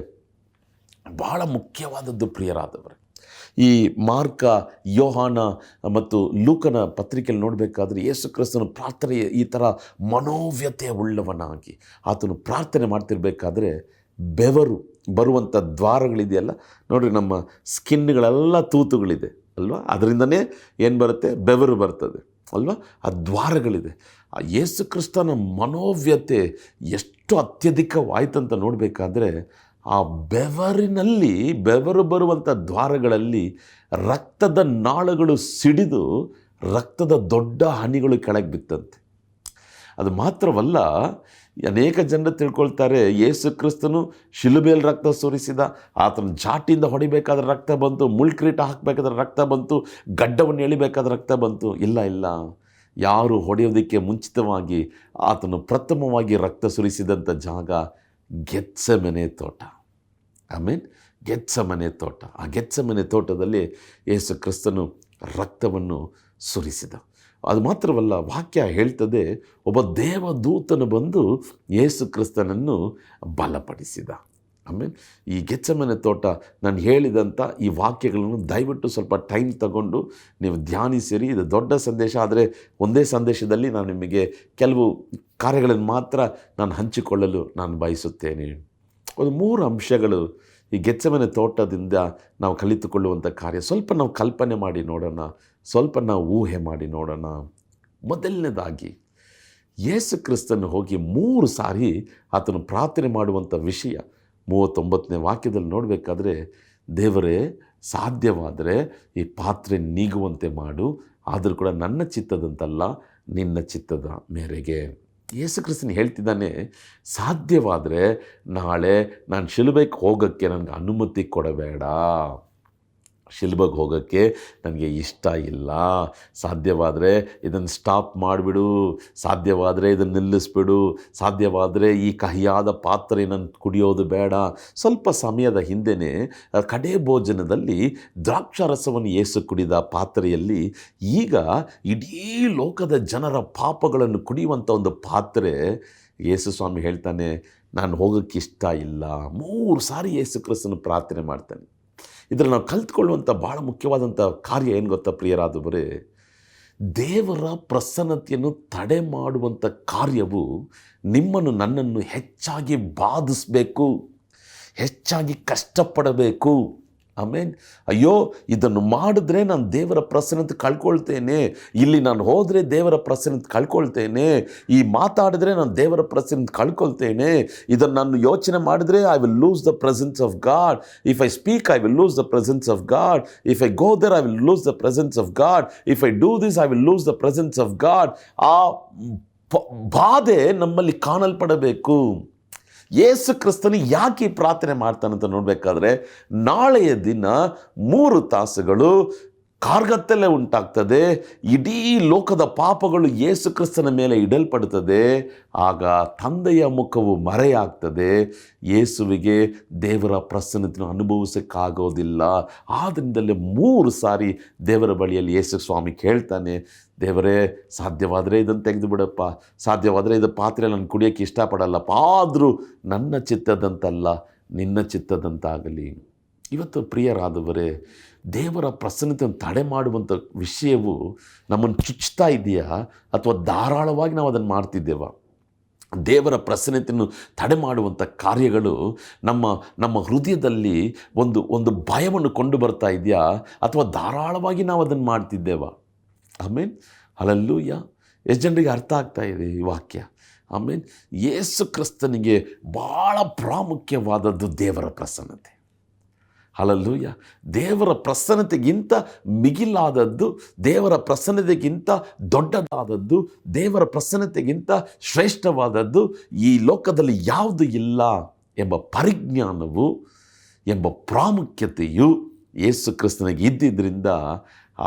ಭಾಳ ಮುಖ್ಯವಾದದ್ದು ಪ್ರಿಯರಾದವರು. ಈ ಮಾರ್ಕ, ಯೋಹಾನ ಮತ್ತು ಲೂಕನ ಪತ್ರಿಕೆಯಲ್ಲಿ ನೋಡಬೇಕಾದ್ರೆ ಯೇಸು ಕ್ರಿಸ್ತನ ಪ್ರಾರ್ಥನೆ ಈ ಥರ ಮನೋವ್ಯತೆ ಉಳ್ಳವನಾಗಿ ಆತನು ಪ್ರಾರ್ಥನೆ ಮಾಡ್ತಿರ್ಬೇಕಾದ್ರೆ ಬೆವರು ಬರುವಂಥ ದ್ವಾರಗಳಿದೆಯಲ್ಲ ನೋಡಿರಿ, ನಮ್ಮ ಸ್ಕಿನ್ಗಳೆಲ್ಲ ತೂತುಗಳಿದೆ ಅಲ್ವಾ, ಅದರಿಂದನೇ ಏನು ಬರುತ್ತೆ, ಬೆವರು ಬರ್ತದೆ ಅಲ್ವಾ, ಆ ದ್ವಾರಗಳಿದೆ. ಆ ಯೇಸು ಕ್ರಿಸ್ತನ ಮನೋವ್ಯತೆ ಎಷ್ಟು ಅತ್ಯಧಿಕವಾಯ್ತಂತ ನೋಡಬೇಕಾದ್ರೆ ಆ ಬೆವರಿನಲ್ಲಿ, ಬೆವರು ಬರುವಂಥ ದ್ವಾರಗಳಲ್ಲಿ ರಕ್ತದ ನಾಳಗಳು ಸಿಡಿದು ರಕ್ತದ ದೊಡ್ಡ ಹನಿಗಳು ಕೆಳಗೆ ಬಿತ್ತಂತೆ. ಅದು ಮಾತ್ರವಲ್ಲ, ಅನೇಕ ಜನರು ತಿಳ್ಕೊಳ್ತಾರೆ ಯೇಸು ಕ್ರಿಸ್ತನು ಶಿಲುಬೆಯಲ್ಲಿ ರಕ್ತ ಸುರಿಸಿದ, ಆತನ ಜಾಟಿಯಿಂದ ಹೊಡಿಬೇಕಾದ್ರೆ ರಕ್ತ ಬಂತು, ಮುಳ್ಕ್ರೀಟ ಹಾಕಬೇಕಾದ್ರೆ ರಕ್ತ ಬಂತು, ಗಡ್ಡವನ್ನು ಎಳಿಬೇಕಾದ್ರೆ ರಕ್ತ ಬಂತು. ಇಲ್ಲ, ಯಾರು ಹೊಡೆಯೋದಕ್ಕೆ ಮುಂಚಿತವಾಗಿ ಆತನು ಪ್ರಥಮವಾಗಿ ರಕ್ತ ಸುರಿಸಿದಂಥ ಜಾಗ ಗೆತ್ಸೆಮನೆ ತೋಟ. ಆಮೇನ್, ಗೆತ್ಸೆಮನೆ ತೋಟ. ಆ ಗೆತ್ಸೆಮನೆ ತೋಟದಲ್ಲಿ ಯೇಸು ಕ್ರಿಸ್ತನು ರಕ್ತವನ್ನು ಸುರಿಸಿದ. ಅದು ಮಾತ್ರವಲ್ಲ, ವಾಕ್ಯ ಹೇಳ್ತದೆ ಒಬ್ಬ ದೇವದೂತನು ಬಂದು ಯೇಸು ಕ್ರಿಸ್ತನನ್ನು ಬಲಪಡಿಸಿದ. ಆಮೇಲೆ ಈ ಗೆತ್ಸೆಮನೆ ತೋಟ, ನಾನು ಹೇಳಿದಂಥ ಈ ವಾಕ್ಯಗಳನ್ನು ದಯವಿಟ್ಟು ಸ್ವಲ್ಪ ಟೈಮ್ ತಗೊಂಡು ನೀವು ಧ್ಯಾನಿಸಿರಿ. ಇದು ದೊಡ್ಡ ಸಂದೇಶ, ಆದರೆ ಒಂದೇ ಸಂದೇಶದಲ್ಲಿ ನಾನು ನಿಮಗೆ ಕೆಲವು ಕಾರ್ಯಗಳನ್ನು ಮಾತ್ರ ನಾನು ಹಂಚಿಕೊಳ್ಳಲು ನಾನು ಬಯಸುತ್ತೇನೆ. ಒಂದು 3 ಅಂಶಗಳು ಈ ಗೆತ್ಸೆಮನೆ ತೋಟದಿಂದ ನಾವು ಕಲಿತುಕೊಳ್ಳುವಂಥ ಕಾರ್ಯ. ಸ್ವಲ್ಪ ನಾವು ಕಲ್ಪನೆ ಮಾಡಿ ನೋಡೋಣ, ಸ್ವಲ್ಪ ನಾವು ಊಹೆ ಮಾಡಿ ನೋಡೋಣ. ಮೊದಲನೇದಾಗಿ ಯೇಸು ಕ್ರಿಸ್ತನು ಹೋಗಿ 3 ಸಾರಿ ಆತನು ಪ್ರಾರ್ಥನೆ ಮಾಡುವಂಥ ವಿಷಯ 39ನೇ ವಾಕ್ಯದಲ್ಲಿ ನೋಡಬೇಕಾದ್ರೆ, ದೇವರೇ ಸಾಧ್ಯವಾದರೆ ಈ ಪಾತ್ರೆ ನೀಗುವಂತೆ ಮಾಡು, ಆದರೂ ಕೂಡ ನನ್ನ ಚಿತ್ತದಂತಲ್ಲ ನಿನ್ನ ಚಿತ್ತದ ಮೇರೆಗೆ. ಯೇಸು ಕ್ರಿಸ್ತನು ಹೇಳ್ತಿದ್ದಾನೆ, ಸಾಧ್ಯವಾದರೆ ನಾಳೆ ನಾನು ಶಿಲುಬೆಗೆ ಹೋಗೋಕ್ಕೆ ನನಗೆ ಅನುಮತಿ ಕೊಡಬೇಡ, ಶಿಲ್ಬಗೆ ಹೋಗೋಕ್ಕೆ ನನಗೆ ಇಷ್ಟ ಇಲ್ಲ, ಸಾಧ್ಯವಾದರೆ ಇದನ್ನು ಸ್ಟಾಪ್ ಮಾಡಿಬಿಡು, ಸಾಧ್ಯವಾದರೆ ಇದನ್ನು ನಿಲ್ಲಿಸ್ಬಿಡು, ಸಾಧ್ಯವಾದರೆ ಈ ಕಹಿಯಾದ ಪಾತ್ರೆ ನಾನು ಕುಡಿಯೋದು ಬೇಡ. ಸ್ವಲ್ಪ ಸಮಯದ ಹಿಂದೆಯೇ ಕಡೇ ಭೋಜನದಲ್ಲಿ ದ್ರಾಕ್ಷಾರಸವನ್ನು ಯೇಸು ಕುಡಿದ ಪಾತ್ರೆಯಲ್ಲಿ ಈಗ ಇಡೀ ಲೋಕದ ಜನರ ಪಾಪಗಳನ್ನು ಕುಡಿಯುವಂಥ ಒಂದು ಪಾತ್ರೆ. ಯೇಸು ಸ್ವಾಮಿ ಹೇಳ್ತಾನೆ, ನಾನು ಹೋಗೋಕ್ಕೆ ಇಷ್ಟ ಇಲ್ಲ. 3 ಸಾರಿ ಯೇಸು ಕ್ರಿಸ್ತನು ಪ್ರಾರ್ಥನೆ ಮಾಡ್ತಾನೆ. ಇದರಲ್ಲಿ ನಾವು ಕಲ್ತ್ಕೊಳ್ಳುವಂಥ ಭಾಳ ಮುಖ್ಯವಾದಂಥ ಕಾರ್ಯ ಏನು ಗೊತ್ತಾ ಪ್ರಿಯರಾದವರೇ, ದೇವರ ಪ್ರಸನ್ನತೆಯನ್ನು ತಡೆ ಮಾಡುವಂಥ ಕಾರ್ಯವು ನಿಮ್ಮನ್ನು ನನ್ನನ್ನು ಹೆಚ್ಚಾಗಿ ಬಾಧಿಸಬೇಕು, ಹೆಚ್ಚಾಗಿ ಕಷ್ಟಪಡಬೇಕು. ಆಮೇನ್. ಅಯ್ಯೋ, ಇದನ್ನು ಮಾಡಿದ್ರೆ ನಾನು ದೇವರ ಪ್ರಸನ್ನತೆ ಕಳ್ಕೊಳ್ತೇನೆ, ಇಲ್ಲಿ ನಾನು ಹೋದರೆ ದೇವರ ಪ್ರಸನ್ನತೆ ಕಳ್ಕೊಳ್ತೇನೆ, ಈ ಮಾತಾಡಿದ್ರೆ ನಾನು ದೇವರ ಪ್ರಸನ್ನತೆ ಕಳ್ಕೊಳ್ತೇನೆ, ಇದನ್ನು ನಾನು ಯೋಚನೆ ಮಾಡಿದ್ರೆ I will lose the presence of God, if I speak I will lose the presence of God, if I go there I will lose the presence of God, if I do this I will lose the presence of God. ಆ ಬಾಧೆ ನಮ್ಮಲ್ಲಿ ಕಾಣಲ್ಪಡಬೇಕು. ಯೇಸು ಕ್ರಿಸ್ತನು ಯಾಕೆ ಪ್ರಾರ್ಥನೆ ಮಾಡ್ತಾನಂತ ನೋಡಬೇಕಾದ್ರೆ, ನಾಳೆಯ ದಿನ 3 ತಾಸುಗಳು ಕಾರ್ಗತ್ತಲೆ ಉಂಟಾಗ್ತದೆ, ಇಡೀ ಲೋಕದ ಪಾಪಗಳು ಯೇಸು ಕ್ರಿಸ್ತನ ಮೇಲೆ ಇಡಲ್ಪಡುತ್ತದೆ. ಆಗ ತಂದೆಯ ಮುಖವು ಮರೆಯಾಗ್ತದೆ, ಯೇಸುವಿಗೆ ದೇವರ ಪ್ರಸನ್ನತೆಯನ್ನು ಅನುಭವಿಸೋಕ್ಕಾಗೋದಿಲ್ಲ. ಆದ್ದರಿಂದಲೇ 3 ಸಾರಿ ದೇವರ ಬಳಿಯಲ್ಲಿ ಯೇಸು ಸ್ವಾಮಿ ಕೇಳ್ತಾನೆ, ದೇವರೇ ಸಾಧ್ಯವಾದರೆ ಇದನ್ನು ತೆಗೆದು ಬಿಡಪ್ಪ, ಸಾಧ್ಯವಾದರೆ ಇದು ಪಾತ್ರೆ ನಾನು ಕುಡಿಯೋಕ್ಕೆ ಇಷ್ಟಪಡಲ್ಲಪ್ಪ, ಆದರೂ ನನ್ನ ಚಿತ್ತದಂತಲ್ಲ ನಿನ್ನ ಚಿತ್ತದಂತಾಗಲಿ. ಇವತ್ತು ಪ್ರಿಯರಾದವರೇ, ದೇವರ ಪ್ರಸನ್ನತೆಯನ್ನು ತಡೆ ಮಾಡುವಂಥ ವಿಷಯವು ನಮ್ಮನ್ನು ಚುಚ್ಚುತ್ತಾ ಇದೆಯಾ ಅಥವಾ ಧಾರಾಳವಾಗಿ ನಾವು ಅದನ್ನು ಮಾಡ್ತಿದ್ದೇವಾ? ದೇವರ ಪ್ರಸನ್ನತೆಯನ್ನು ತಡೆ ಮಾಡುವಂಥ ಕಾರ್ಯಗಳು ನಮ್ಮ ಹೃದಯದಲ್ಲಿ ಒಂದು ಭಯವನ್ನು ಕೊಂಡು ಬರ್ತಾ ಇದೆಯಾ ಅಥವಾ ಧಾರಾಳವಾಗಿ ನಾವು ಅದನ್ನು ಮಾಡ್ತಿದ್ದೇವಾ? ಆಮೇನ್, ಹಲ್ಲೆಲೂಯಾ. ಎಷ್ಟು ಜನರಿಗೆ ಅರ್ಥ ಆಗ್ತಾ ಇದೆ ಈ ವಾಕ್ಯ? ಆಮೇನ್. ಯೇಸು ಕ್ರಿಸ್ತನಿಗೆ ಭಾಳ ಪ್ರಾಮುಖ್ಯವಾದದ್ದು ದೇವರ ಪ್ರಸನ್ನತೆ. ಹಲ್ಲೆಲೂಯಾ. ದೇವರ ಪ್ರಸನ್ನತೆಗಿಂತ ಮಿಗಿಲಾದದ್ದು, ದೇವರ ಪ್ರಸನ್ನತೆಗಿಂತ ದೊಡ್ಡದಾದದ್ದು, ದೇವರ ಪ್ರಸನ್ನತೆಗಿಂತ ಶ್ರೇಷ್ಠವಾದದ್ದು ಈ ಲೋಕದಲ್ಲಿ ಯಾವುದು ಇಲ್ಲ ಎಂಬ ಪರಿಜ್ಞಾನವು, ಎಂಬ ಪ್ರಾಮುಖ್ಯತೆಯು ಯೇಸು ಕ್ರಿಸ್ತನಿಗೆ ಇದ್ದಿದ್ದರಿಂದ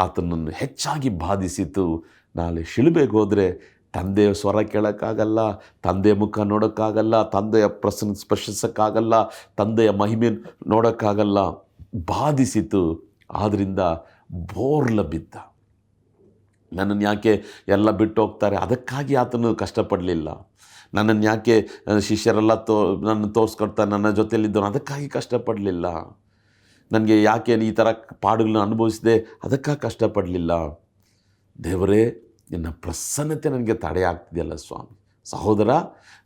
ಆತನನ್ನು ಹೆಚ್ಚಾಗಿ ಬಾಧಿಸಿತು. ನಾಳೆ ಶಿಲುಬೆಗೆ ಹೋದರೆ ತಂದೆಯ ಸ್ವರ ಕೇಳೋಕ್ಕಾಗಲ್ಲ, ತಂದೆಯ ಮುಖ ನೋಡೋಕ್ಕಾಗಲ್ಲ, ತಂದೆಯ ಪ್ರಸನ್ನ ಸ್ಪರ್ಶಿಸೋಕ್ಕಾಗಲ್ಲ, ತಂದೆಯ ಮಹಿಮೆ ನೋಡೋಕ್ಕಾಗಲ್ಲ. ಬಾಧಿಸಿತು. ಆದ್ದರಿಂದ ಬೋರ್ಲ ಬಿದ್ದ. ನನ್ನನ್ನು ಯಾಕೆ ಎಲ್ಲ ಬಿಟ್ಟು ಹೋಗ್ತಾರೆ, ಅದಕ್ಕಾಗಿ ಆತನು ಕಷ್ಟಪಡಲಿಲ್ಲ. ನನ್ನನ್ನು ಯಾಕೆ ಶಿಷ್ಯರೆಲ್ಲ ನನ್ನ ತೋರಿಸ್ಕೊಡ್ತಾರೆ, ನನ್ನ ಜೊತೆಯಲ್ಲಿದ್ದವನು, ಅದಕ್ಕಾಗಿ ಕಷ್ಟಪಡಲಿಲ್ಲ. ನನಗೆ ಯಾಕೆ ಈ ಥರ ಪಾಡುಗಳನ್ನ ಅನುಭವಿಸಿದೆ, ಅದಕ್ಕಾಗಿ ಕಷ್ಟಪಡಲಿಲ್ಲ. ದೇವರೇ, ನಿನ್ನ ಪ್ರಸನ್ನತೆ ನನಗೆ ತಡೆ ಆಗ್ತಿದೆಯಲ್ಲ ಸ್ವಾಮಿ. ಸಹೋದರ,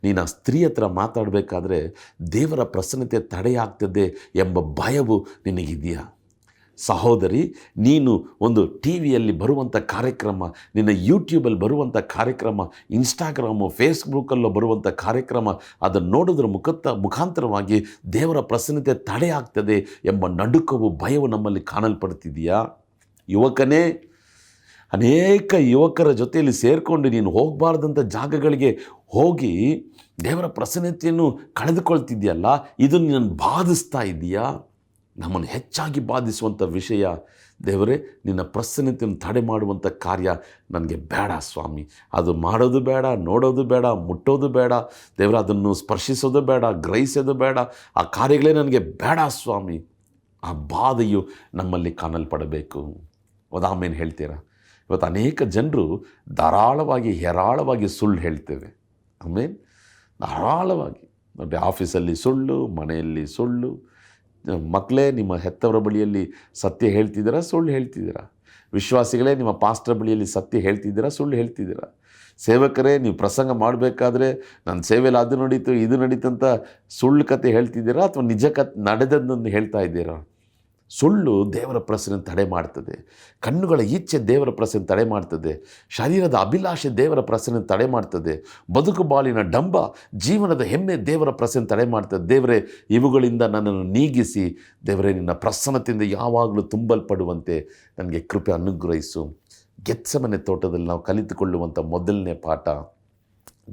ನೀನು ಆ ಸ್ತ್ರೀ ಹತ್ರ ಮಾತಾಡಬೇಕಾದ್ರೆ ದೇವರ ಪ್ರಸನ್ನತೆ ತಡೆ ಆಗ್ತದೆ ಎಂಬ ಭಯವು ನಿನಗಿದೆಯಾ? ಸಹೋದರಿ, ನೀನು ಒಂದು ಟಿ ವಿಯಲ್ಲಿ ಬರುವಂಥ ಕಾರ್ಯಕ್ರಮ, ನಿನ್ನ ಯೂಟ್ಯೂಬಲ್ಲಿ ಬರುವಂಥ ಕಾರ್ಯಕ್ರಮ, ಇನ್ಸ್ಟಾಗ್ರಾಮು ಫೇಸ್ಬುಕ್ಕಲ್ಲೋ ಬರುವಂಥ ಕಾರ್ಯಕ್ರಮ, ಅದನ್ನು ನೋಡೋದ್ರ ಮುಖಾಂತರವಾಗಿ ದೇವರ ಪ್ರಸನ್ನತೆ ತಡೆ ಆಗ್ತದೆ ಎಂಬ ನಡುಕವು, ಭಯವು ನಮ್ಮಲ್ಲಿ ಕಾಣಲ್ಪಡ್ತಿದೆಯಾ? ಯುವಕನೇ, ಅನೇಕ ಯುವಕರ ಜೊತೆಯಲ್ಲಿ ಸೇರಿಕೊಂಡು ನೀನು ಹೋಗಬಾರ್ದಂಥ ಜಾಗಗಳಿಗೆ ಹೋಗಿ ದೇವರ ಪ್ರಸನ್ನತೆಯನ್ನು ಕಳೆದುಕೊಳ್ತಿದೆಯಲ್ಲ, ಇದು ನಿನ್ನನ್ನು ಬಾಧಿಸ್ತಾ ಇದೆಯಾ? ನಮ್ಮನ್ನು ಹೆಚ್ಚಾಗಿ ಬಾಧಿಸುವಂಥ ವಿಷಯ, ದೇವರೇ ನಿನ್ನ ಪ್ರಸನ್ನತೆಯನ್ನು ತಡೆ ಮಾಡುವಂಥ ಕಾರ್ಯ ನನಗೆ ಬೇಡ ಸ್ವಾಮಿ. ಅದು ಮಾಡೋದು ಬೇಡ, ನೋಡೋದು ಬೇಡ, ಮುಟ್ಟೋದು ಬೇಡ ದೇವರ, ಅದನ್ನು ಸ್ಪರ್ಶಿಸೋದು ಬೇಡ, ಗ್ರಹಿಸೋದು ಬೇಡ, ಆ ಕಾರ್ಯಗಳೇ ನನಗೆ ಬೇಡ ಸ್ವಾಮಿ. ಆ ಬಾಧೆಯು ನಮ್ಮಲ್ಲಿ ಕಾಣಲ್ಪಡಬೇಕು. ಆಮೇಲೆ ಹೇಳ್ತೀರಾ? ಇವತ್ತು ಅನೇಕ ಜನರು ಧಾರಾಳವಾಗಿ ಹೇರಾಳವಾಗಿ ಸುಳ್ಳು ಹೇಳ್ತೇವೆ. ಆಮೇಲೆ ಧಾರಾಳವಾಗಿ ನೋಡಿ, ಆಫೀಸಲ್ಲಿ ಸುಳ್ಳು, ಮನೆಯಲ್ಲಿ ಸುಳ್ಳು. ಮಕ್ಕಳೇ, ನಿಮ್ಮ ಹೆತ್ತವರ ಬಳಿಯಲ್ಲಿ ಸತ್ಯ ಹೇಳ್ತಿದ್ದೀರಾ, ಸುಳ್ಳು ಹೇಳ್ತಿದ್ದೀರಾ? ವಿಶ್ವಾಸಿಗಳೇ, ನಿಮ್ಮ ಪಾಸ್ಟರ್ ಬಳಿಯಲ್ಲಿ ಸತ್ಯ ಹೇಳ್ತಿದ್ದೀರಾ, ಸುಳ್ಳು ಹೇಳ್ತಿದ್ದೀರಾ? ಸೇವಕರೇ, ನೀವು ಪ್ರಸಂಗ ಮಾಡಬೇಕಾದ್ರೆ ನನ್ನ ಸೇವೆಯಲ್ಲಿ ಅದು ನಡೀತು, ಇದು ನಡೀತು ಅಂತ ಸುಳ್ಳು ಕತೆ ಹೇಳ್ತಿದ್ದೀರಾ, ಅಥವಾ ನಿಜ ನಡೆದದ್ದನ್ನು ಹೇಳ್ತಾ ಇದ್ದೀರಾ? ಸುಳ್ಳು ದೇವರ ಪ್ರಸನ್ನ ತಡೆ ಮಾಡ್ತದೆ. ಕಣ್ಣುಗಳ ಇಚ್ಛೆ ದೇವರ ಪ್ರಸನ್ನ ತಡೆ ಮಾಡ್ತದೆ. ಶರೀರದ ಅಭಿಲಾಷೆ ದೇವರ ಪ್ರಸನ್ನ ತಡೆ ಮಾಡ್ತದೆ. ಬದುಕು ಬಾಳಿನ ಡಂಬ, ಜೀವನದ ಹೆಮ್ಮೆ ದೇವರ ಪ್ರಸನ್ನ ತಡೆ ಮಾಡ್ತದೆ. ದೇವರೇ, ಇವುಗಳಿಂದ ನನ್ನನ್ನು ನೀಗಿಸಿ, ದೇವರೇ ನಿನ್ನ ಪ್ರಸನ್ನತೆಯಿಂದ ಯಾವಾಗಲೂ ತುಂಬಲ್ಪಡುವಂತೆ ನನಗೆ ಕೃಪೆ ಅನುಗ್ರಹಿಸು. ಗೆತ್ಸೆಮನೆ ತೋಟದಲ್ಲಿ ನಾವು ಕಲಿತುಕೊಳ್ಳುವಂಥ ಮೊದಲನೇ ಪಾಠ,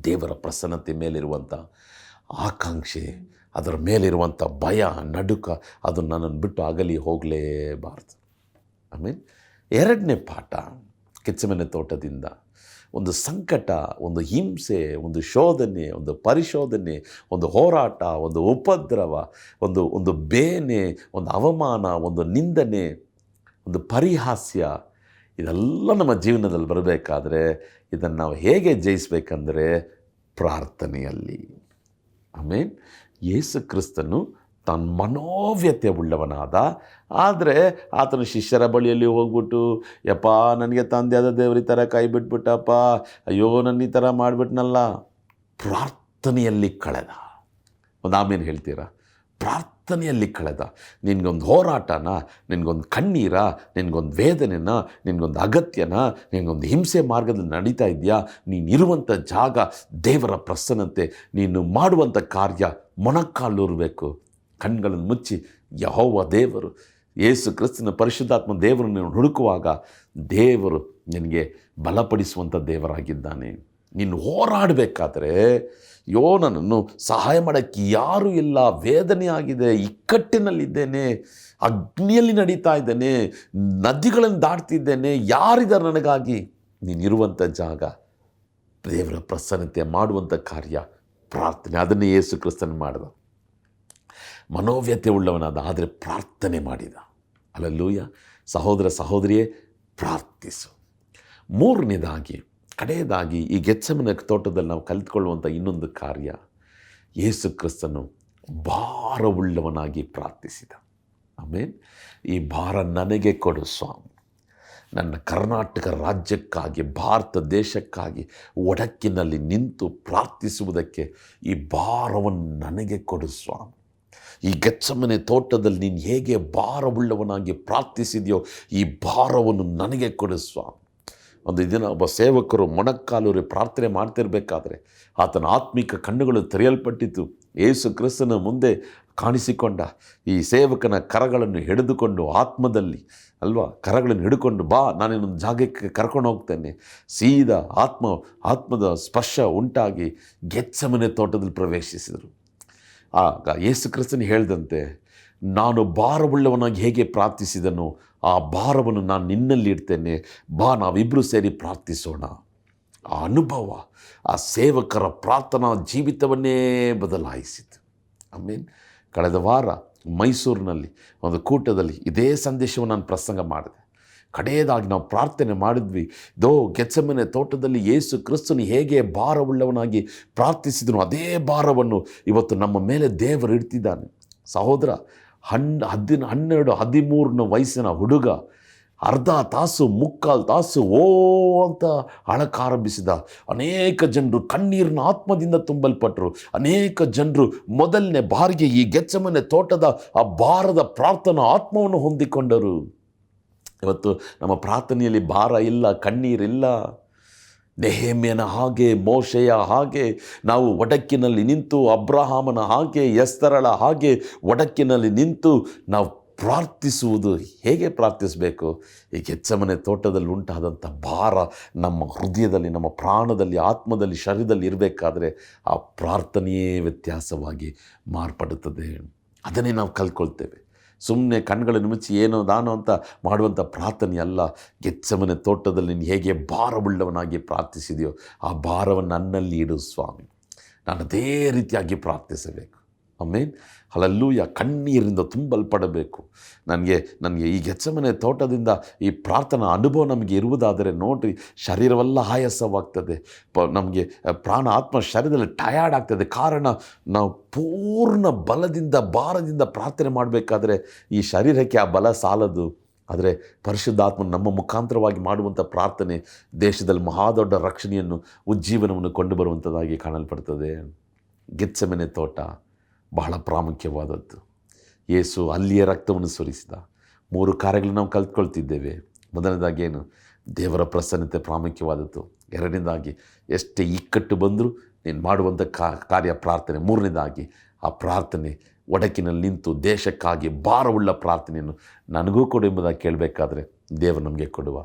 ದೇವರ ಪ್ರಸನ್ನತೆ ಮೇಲಿರುವಂಥ ಆಕಾಂಕ್ಷೆ, ಅದರ ಮೇಲಿರುವಂಥ ಭಯ, ನಡುಕ, ಅದು ನನ್ನನ್ನು ಬಿಟ್ಟು ಅಗಲಿ ಹೋಗಲೇಬಾರ್ದು. ಆಮೇಲೆ ಎರಡನೇ ಪಾಠ, ಗೆತ್ಸೆಮನೆ ತೋಟದಿಂದ ಒಂದು ಸಂಕಟ, ಒಂದು ಹಿಂಸೆ, ಒಂದು ಶೋಧನೆ, ಒಂದು ಪರಿಶೋಧನೆ, ಒಂದು ಹೋರಾಟ, ಒಂದು ಉಪದ್ರವ, ಒಂದು ಬೇನೆ, ಒಂದು ಅವಮಾನ, ಒಂದು ನಿಂದನೆ, ಒಂದು ಪರಿಹಾಸ್ಯ, ಇದೆಲ್ಲ ನಮ್ಮ ಜೀವನದಲ್ಲಿ ಬರಬೇಕಾದ್ರೆ ಇದನ್ನು ನಾವು ಹೇಗೆ ಜಯಿಸಬೇಕಂದ್ರೆ ಪ್ರಾರ್ಥನೆಯಲ್ಲಿ. ಆಮೇಲೆ ಯೇಸು ಕ್ರಿಸ್ತನು ತಾನು ಮನೋವ್ಯತೆ ಉಳ್ಳವನಾದ, ಆದರೆ ಆತನ ಶಿಷ್ಯರ ಬಳಿಯಲ್ಲಿ ಹೋಗ್ಬಿಟ್ಟು, ಯಪ್ಪ ನನಗೆ ತಂದೆಯಾದ ದೇವ್ರ ಈ ಥರ ಕೈ ಬಿಟ್ಬಿಟ್ಟಪ್ಪ, ಅಯ್ಯೋ ನನ್ನ ಈ ಥರ ಮಾಡಿಬಿಟ್ನಲ್ಲ, ಪ್ರಾರ್ಥನೆಯಲ್ಲಿ ಕಳೆದ. ಆಮೇಲೆ ಹೇಳ್ತೀರಾ? ಪ್ರಾರ್ಥನೆಯಲ್ಲಿ ಕಳೆದ. ನಿನಗೊಂದು ಹೋರಾಟನ, ನಿನಗೊಂದು ಕಣ್ಣೀರ, ನಿನಗೊಂದು ವೇದನೆನ, ನಿನಗೊಂದು ಅಗತ್ಯನ, ನಿನಗೊಂದು ಹಿಂಸೆ ಮಾರ್ಗದಲ್ಲಿ ನಡೀತಾ ಇದೆಯಾ, ನೀನಿರುವಂಥ ಜಾಗ ದೇವರ ಪ್ರಸನ್ನತೆ, ನೀನು ಮಾಡುವಂಥ ಕಾರ್ಯ ಮೊಣಕಾಲೂರಬೇಕು. ಕಣ್ಗಳನ್ನು ಮುಚ್ಚಿ ಯೆಹೋವ ದೇವರು, ಯೇಸು ಕ್ರಿಸ್ತನ ಪರಿಶುದ್ಧಾತ್ಮ ದೇವರನ್ನು ಹುಡುಕುವಾಗ ದೇವರು ನಿನಗೆ ಬಲಪಡಿಸುವಂಥ ದೇವರಾಗಿದ್ದಾನೆ. ನೀನು ಹೋರಾಡಬೇಕಾದ್ರೆ, ನನ್ನನ್ನು ಸಹಾಯ ಮಾಡೋಕ್ಕೆ ಯಾರೂ ಇಲ್ಲ, ವೇದನೆ ಆಗಿದೆ, ಇಕ್ಕಟ್ಟಿನಲ್ಲಿದ್ದೇನೆ, ಅಗ್ನಿಯಲ್ಲಿ ನಡೀತಾ ಇದ್ದೇನೆ, ನದಿಗಳನ್ನು ದಾಟ್ತಿದ್ದೇನೆ, ಯಾರಿದ್ದಾರೆ ನನಗಾಗಿ? ನೀನಿರುವಂಥ ಜಾಗ ದೇವರ ಪ್ರಸನ್ನತೆ ಮಾಡುವಂಥ ಕಾರ್ಯ ಪ್ರಾರ್ಥನೆ. ಅದನ್ನೇ ಯೇಸು ಕ್ರಿಸ್ತನು ಮಾಡಿದ. ಮನೋವ್ಯತೆ ಉಳ್ಳವನಾದ, ಆದರೆ ಪ್ರಾರ್ಥನೆ ಮಾಡಿದ. ಹಲ್ಲೆಲೂಯಾ. ಸಹೋದರ ಸಹೋದರಿಯೇ, ಪ್ರಾರ್ಥಿಸು. ಮೂರನೇದಾಗಿ, ಕಡೆಯದಾಗಿ, ಈ ಗೆತ್ಸೆಮನೆ ತೋಟದಲ್ಲಿ ನಾವು ಕಲಿತುಕೊಳ್ಳುವಂಥ ಇನ್ನೊಂದು ಕಾರ್ಯ, ಯೇಸು ಕ್ರಿಸ್ತನು ಭಾರವುಳ್ಳವನಾಗಿ ಪ್ರಾರ್ಥಿಸಿದ. ಆಮೇಲೆ ಈ ಭಾರ ನನಗೆ ಕೊಡು ಸ್ವಾಮಿ. ನನ್ನ ಕರ್ನಾಟಕ ರಾಜ್ಯಕ್ಕಾಗಿ, ಭಾರತ ದೇಶಕ್ಕಾಗಿ ಒಡಕಿನಲ್ಲಿ ನಿಂತು ಪ್ರಾರ್ಥಿಸುವುದಕ್ಕೆ ಈ ಭಾರವನ್ನು ನನಗೆ ಕೊಡು ಸ್ವಾಮಿ. ಈ ಗೆತ್ಸೆಮನೆ ತೋಟದಲ್ಲಿ ನೀನು ಹೇಗೆ ಭಾರವುಳ್ಳವನಾಗಿ ಪ್ರಾರ್ಥಿಸಿದೆಯೋ, ಈ ಭಾರವನ್ನು ನನಗೆ ಕೊಡು ಸ್ವಾಮಿ. ಒಂದು ದಿನ ಒಬ್ಬ ಸೇವಕರು ಮೊಣಕಾಲೂರಿ ಪ್ರಾರ್ಥನೆ ಮಾಡ್ತಿರ್ಬೇಕಾದ್ರೆ ಆತನ ಆತ್ಮಿಕ ಕಣ್ಣುಗಳು ತೆರೆಯಲ್ಪಟ್ಟಿತು. ಯೇಸು ಕ್ರಿಸ್ತನ ಮುಂದೆ ಕಾಣಿಸಿಕೊಂಡ ಈ ಸೇವಕನ ಕರಗಳನ್ನು ಹಿಡಿದುಕೊಂಡು, ಆತ್ಮದಲ್ಲಿ ಕರಗಳನ್ನು ಹಿಡ್ಕೊಂಡು, ಬಾ ನಾನು ಇನ್ನೊಂದು ಜಾಗಕ್ಕೆ ಕರ್ಕೊಂಡು ಹೋಗ್ತೇನೆ. ಸೀದಾ ಆತ್ಮದ ಸ್ಪರ್ಶ ಉಂಟಾಗಿ ಗೆತ್ಸೆಮನೆ ತೋಟದಲ್ಲಿ ಪ್ರವೇಶಿಸಿದರು. ಆಗ ಯೇಸು ಕ್ರಿಸ್ತನು ಹೇಳಿದಂತೆ, ನಾನು ಭಾರವುಳ್ಳವನಾಗಿ ಹೇಗೆ ಪ್ರಾರ್ಥಿಸಿದನೋ ಆ ಭಾರವನ್ನು ನಾನು ನಿನ್ನಲ್ಲಿ ಇಡ್ತೇನೆ, ಬಾ ನಾವಿಬ್ಬರು ಸೇರಿ ಪ್ರಾರ್ಥಿಸೋಣ. ಆ ಅನುಭವ ಆ ಸೇವಕರ ಪ್ರಾರ್ಥನಾ ಜೀವಿತವನ್ನೇ ಬದಲಾಯಿಸಿತು. ಆಮೇಲೆ ಕಳೆದ ವಾರ ಮೈಸೂರಿನಲ್ಲಿ ಒಂದು ಕೂಟದಲ್ಲಿ ಇದೇ ಸಂದೇಶವನ್ನು ನಾನು ಪ್ರಸಂಗ ಮಾಡಿದೆ. ಕಡೆಯದಾಗಿ ನಾವು ಪ್ರಾರ್ಥನೆ ಮಾಡಿದ್ವಿ. ಗೆತ್ಸೆಮನೆ ತೋಟದಲ್ಲಿ ಯೇಸು ಕ್ರಿಸ್ತನು ಹೇಗೆ ಭಾರವುಳ್ಳವನಾಗಿ ಪ್ರಾರ್ಥಿಸಿದನು, ಅದೇ ಭಾರವನ್ನು ಇವತ್ತು ನಮ್ಮ ಮೇಲೆ ದೇವರು ಇಡ್ತಿದ್ದಾನೆ. ಸಹೋದರ, 13 ವಯಸ್ಸಿನ ಹುಡುಗ ಅರ್ಧ ತಾಸು ಮುಕ್ಕಾಲು ತಾಸು ಓ ಅಂತ ಅಳಕಾರಂಭಿಸಿದ. ಅನೇಕ ಜನರು ಕಣ್ಣೀರಿನ ಆತ್ಮದಿಂದ ತುಂಬಲ್ಪಟ್ಟರು. ಅನೇಕ ಜನರು ಮೊದಲನೇ ಬಾರಿಗೆ ಈ ಗೆತ್ಸೆಮನೆ ತೋಟದ ಆ ಭಾರದ ಪ್ರಾರ್ಥನಾ ಆತ್ಮವನ್ನು ಹೊಂದಿಕೊಂಡರು. ಇವತ್ತು ನಮ್ಮ ಪ್ರಾರ್ಥನೆಯಲ್ಲಿ ಭಾರ ಇಲ್ಲ, ಕಣ್ಣೀರಿಲ್ಲ. ನೆಹೆಮ್ಯನ ಹಾಗೆ, ಮೋಶೆಯ ಹಾಗೆ ನಾವು ಒಡಕಿನಲ್ಲಿ ನಿಂತು, ಅಬ್ರಹಾಮನ ಹಾಗೆ, ಎಸ್ತರಳ ಹಾಗೆ ಒಡಕಿನಲ್ಲಿ ನಿಂತು ನಾವು ಪ್ರಾರ್ಥಿಸುವುದು. ಹೇಗೆ ಪ್ರಾರ್ಥಿಸಬೇಕು? ಈ ಗೆತ್ಸೆಮನೆ ತೋಟದಲ್ಲಿ ಉಂಟಾದಂಥ ಭಾರ ನಮ್ಮ ಹೃದಯದಲ್ಲಿ, ನಮ್ಮ ಪ್ರಾಣದಲ್ಲಿ, ಆತ್ಮದಲ್ಲಿ, ಶರೀರದಲ್ಲಿ ಇರಬೇಕಾದ್ರೆ ಆ ಪ್ರಾರ್ಥನೆಯೇ ವ್ಯತ್ಯಾಸವಾಗಿ ಮಾರ್ಪಡುತ್ತದೆ. ಅದನ್ನೇ ನಾವು ಕಲ್ತ್ಕೊಳ್ತೇವೆ. ಸುಮ್ಮನೆ ಕಣ್ಗಳನ್ನು ಮುಚ್ಚಿ ಏನೋ ನಾನು ಅಂತ ಮಾಡುವಂಥ ಪ್ರಾರ್ಥನೆ ಅಲ್ಲ. ಗೆತ್ಸೆಮನೆ ತೋಟದಲ್ಲಿ ನೀನು ಹೇಗೆ ಭಾರವುಳ್ಳವನಾಗಿ ಪ್ರಾರ್ಥಿಸಿದೆಯೋ ಆ ಭಾರವನ್ನು ನನ್ನಲ್ಲಿ ಇಡು ಸ್ವಾಮಿ. ನಾನು ಅದೇ ರೀತಿಯಾಗಿ ಪ್ರಾರ್ಥಿಸಬೇಕು. ಆಮೇನ್, ಹಲ್ಲೆಲೂಯಾ. ಕಣ್ಣೀರಿಂದ ತುಂಬಲ್ಪಡಬೇಕು. ನನಗೆ ಈ ಗೆತ್ಸೆಮನೆ ತೋಟದಿಂದ ಈ ಪ್ರಾರ್ಥನಾ ಅನುಭವ ನಮಗೆ ಇರುವುದಾದರೆ ನೋಡಿರಿ, ಶರೀರವೆಲ್ಲ ಆಯಾಸವಾಗ್ತದೆ, ನಮಗೆ ಪ್ರಾಣ ಆತ್ಮ ಶರೀರದಲ್ಲಿ ಟಯರ್ಡ್ ಆಗ್ತದೆ. ಕಾರಣ ನಾವು ಪೂರ್ಣ ಬಲದಿಂದ, ಭಾರದಿಂದ ಪ್ರಾರ್ಥನೆ ಮಾಡಬೇಕಾದ್ರೆ ಈ ಶರೀರಕ್ಕೆ ಆ ಬಲ ಸಾಲದು. ಆದರೆ ಪರಿಶುದ್ಧಾತ್ಮ ನಮ್ಮ ಮುಖಾಂತರವಾಗಿ ಮಾಡುವಂಥ ಪ್ರಾರ್ಥನೆ ದೇಶದಲ್ಲಿ ಮಹಾದೊಡ್ಡ ರಕ್ಷಣೆಯನ್ನು, ಉಜ್ಜೀವನವನ್ನು ಕೊಂಡು ಬರುವಂಥದ್ದಾಗಿ ಕಾಣಲ್ಪಡ್ತದೆ. ಗೆತ್ಸೆಮನೆ ತೋಟ ಬಹಳ ಪ್ರಾಮುಖ್ಯವಾದದ್ದು. ಯೇಸು ಅಲ್ಲಿಯೇ ರಕ್ತವನ್ನು ಸುರಿಸಿದ. 3 ಕಾರ್ಯಗಳನ್ನು ನಾವು ಕಲ್ತ್ಕೊಳ್ತಿದ್ದೇವೆ. ಮೊದಲನೇದಾಗಿ ಏನು? ದೇವರ ಪ್ರಸನ್ನತೆ ಪ್ರಾಮುಖ್ಯವಾದದ್ದು. ಎರಡನೇದಾಗಿ ಎಷ್ಟೇ ಇಕ್ಕಟ್ಟು ಬಂದರೂ ನೀನು ಮಾಡುವಂಥ ಕಾರ್ಯ ಪ್ರಾರ್ಥನೆ. ಮೂರನೇದಾಗಿ ಆ ಪ್ರಾರ್ಥನೆ ಒಡಕಿನಲ್ಲಿ ನಿಂತು ದೇಶಕ್ಕಾಗಿ ಭಾರವುಳ್ಳ ಪ್ರಾರ್ಥನೆಯನ್ನು ನನಗೂ ಕೊಡು ಎಂಬುದಾಗಿ ಕೇಳಬೇಕಾದ್ರೆ ದೇವರು ನಮಗೆ ಕೊಡುವ.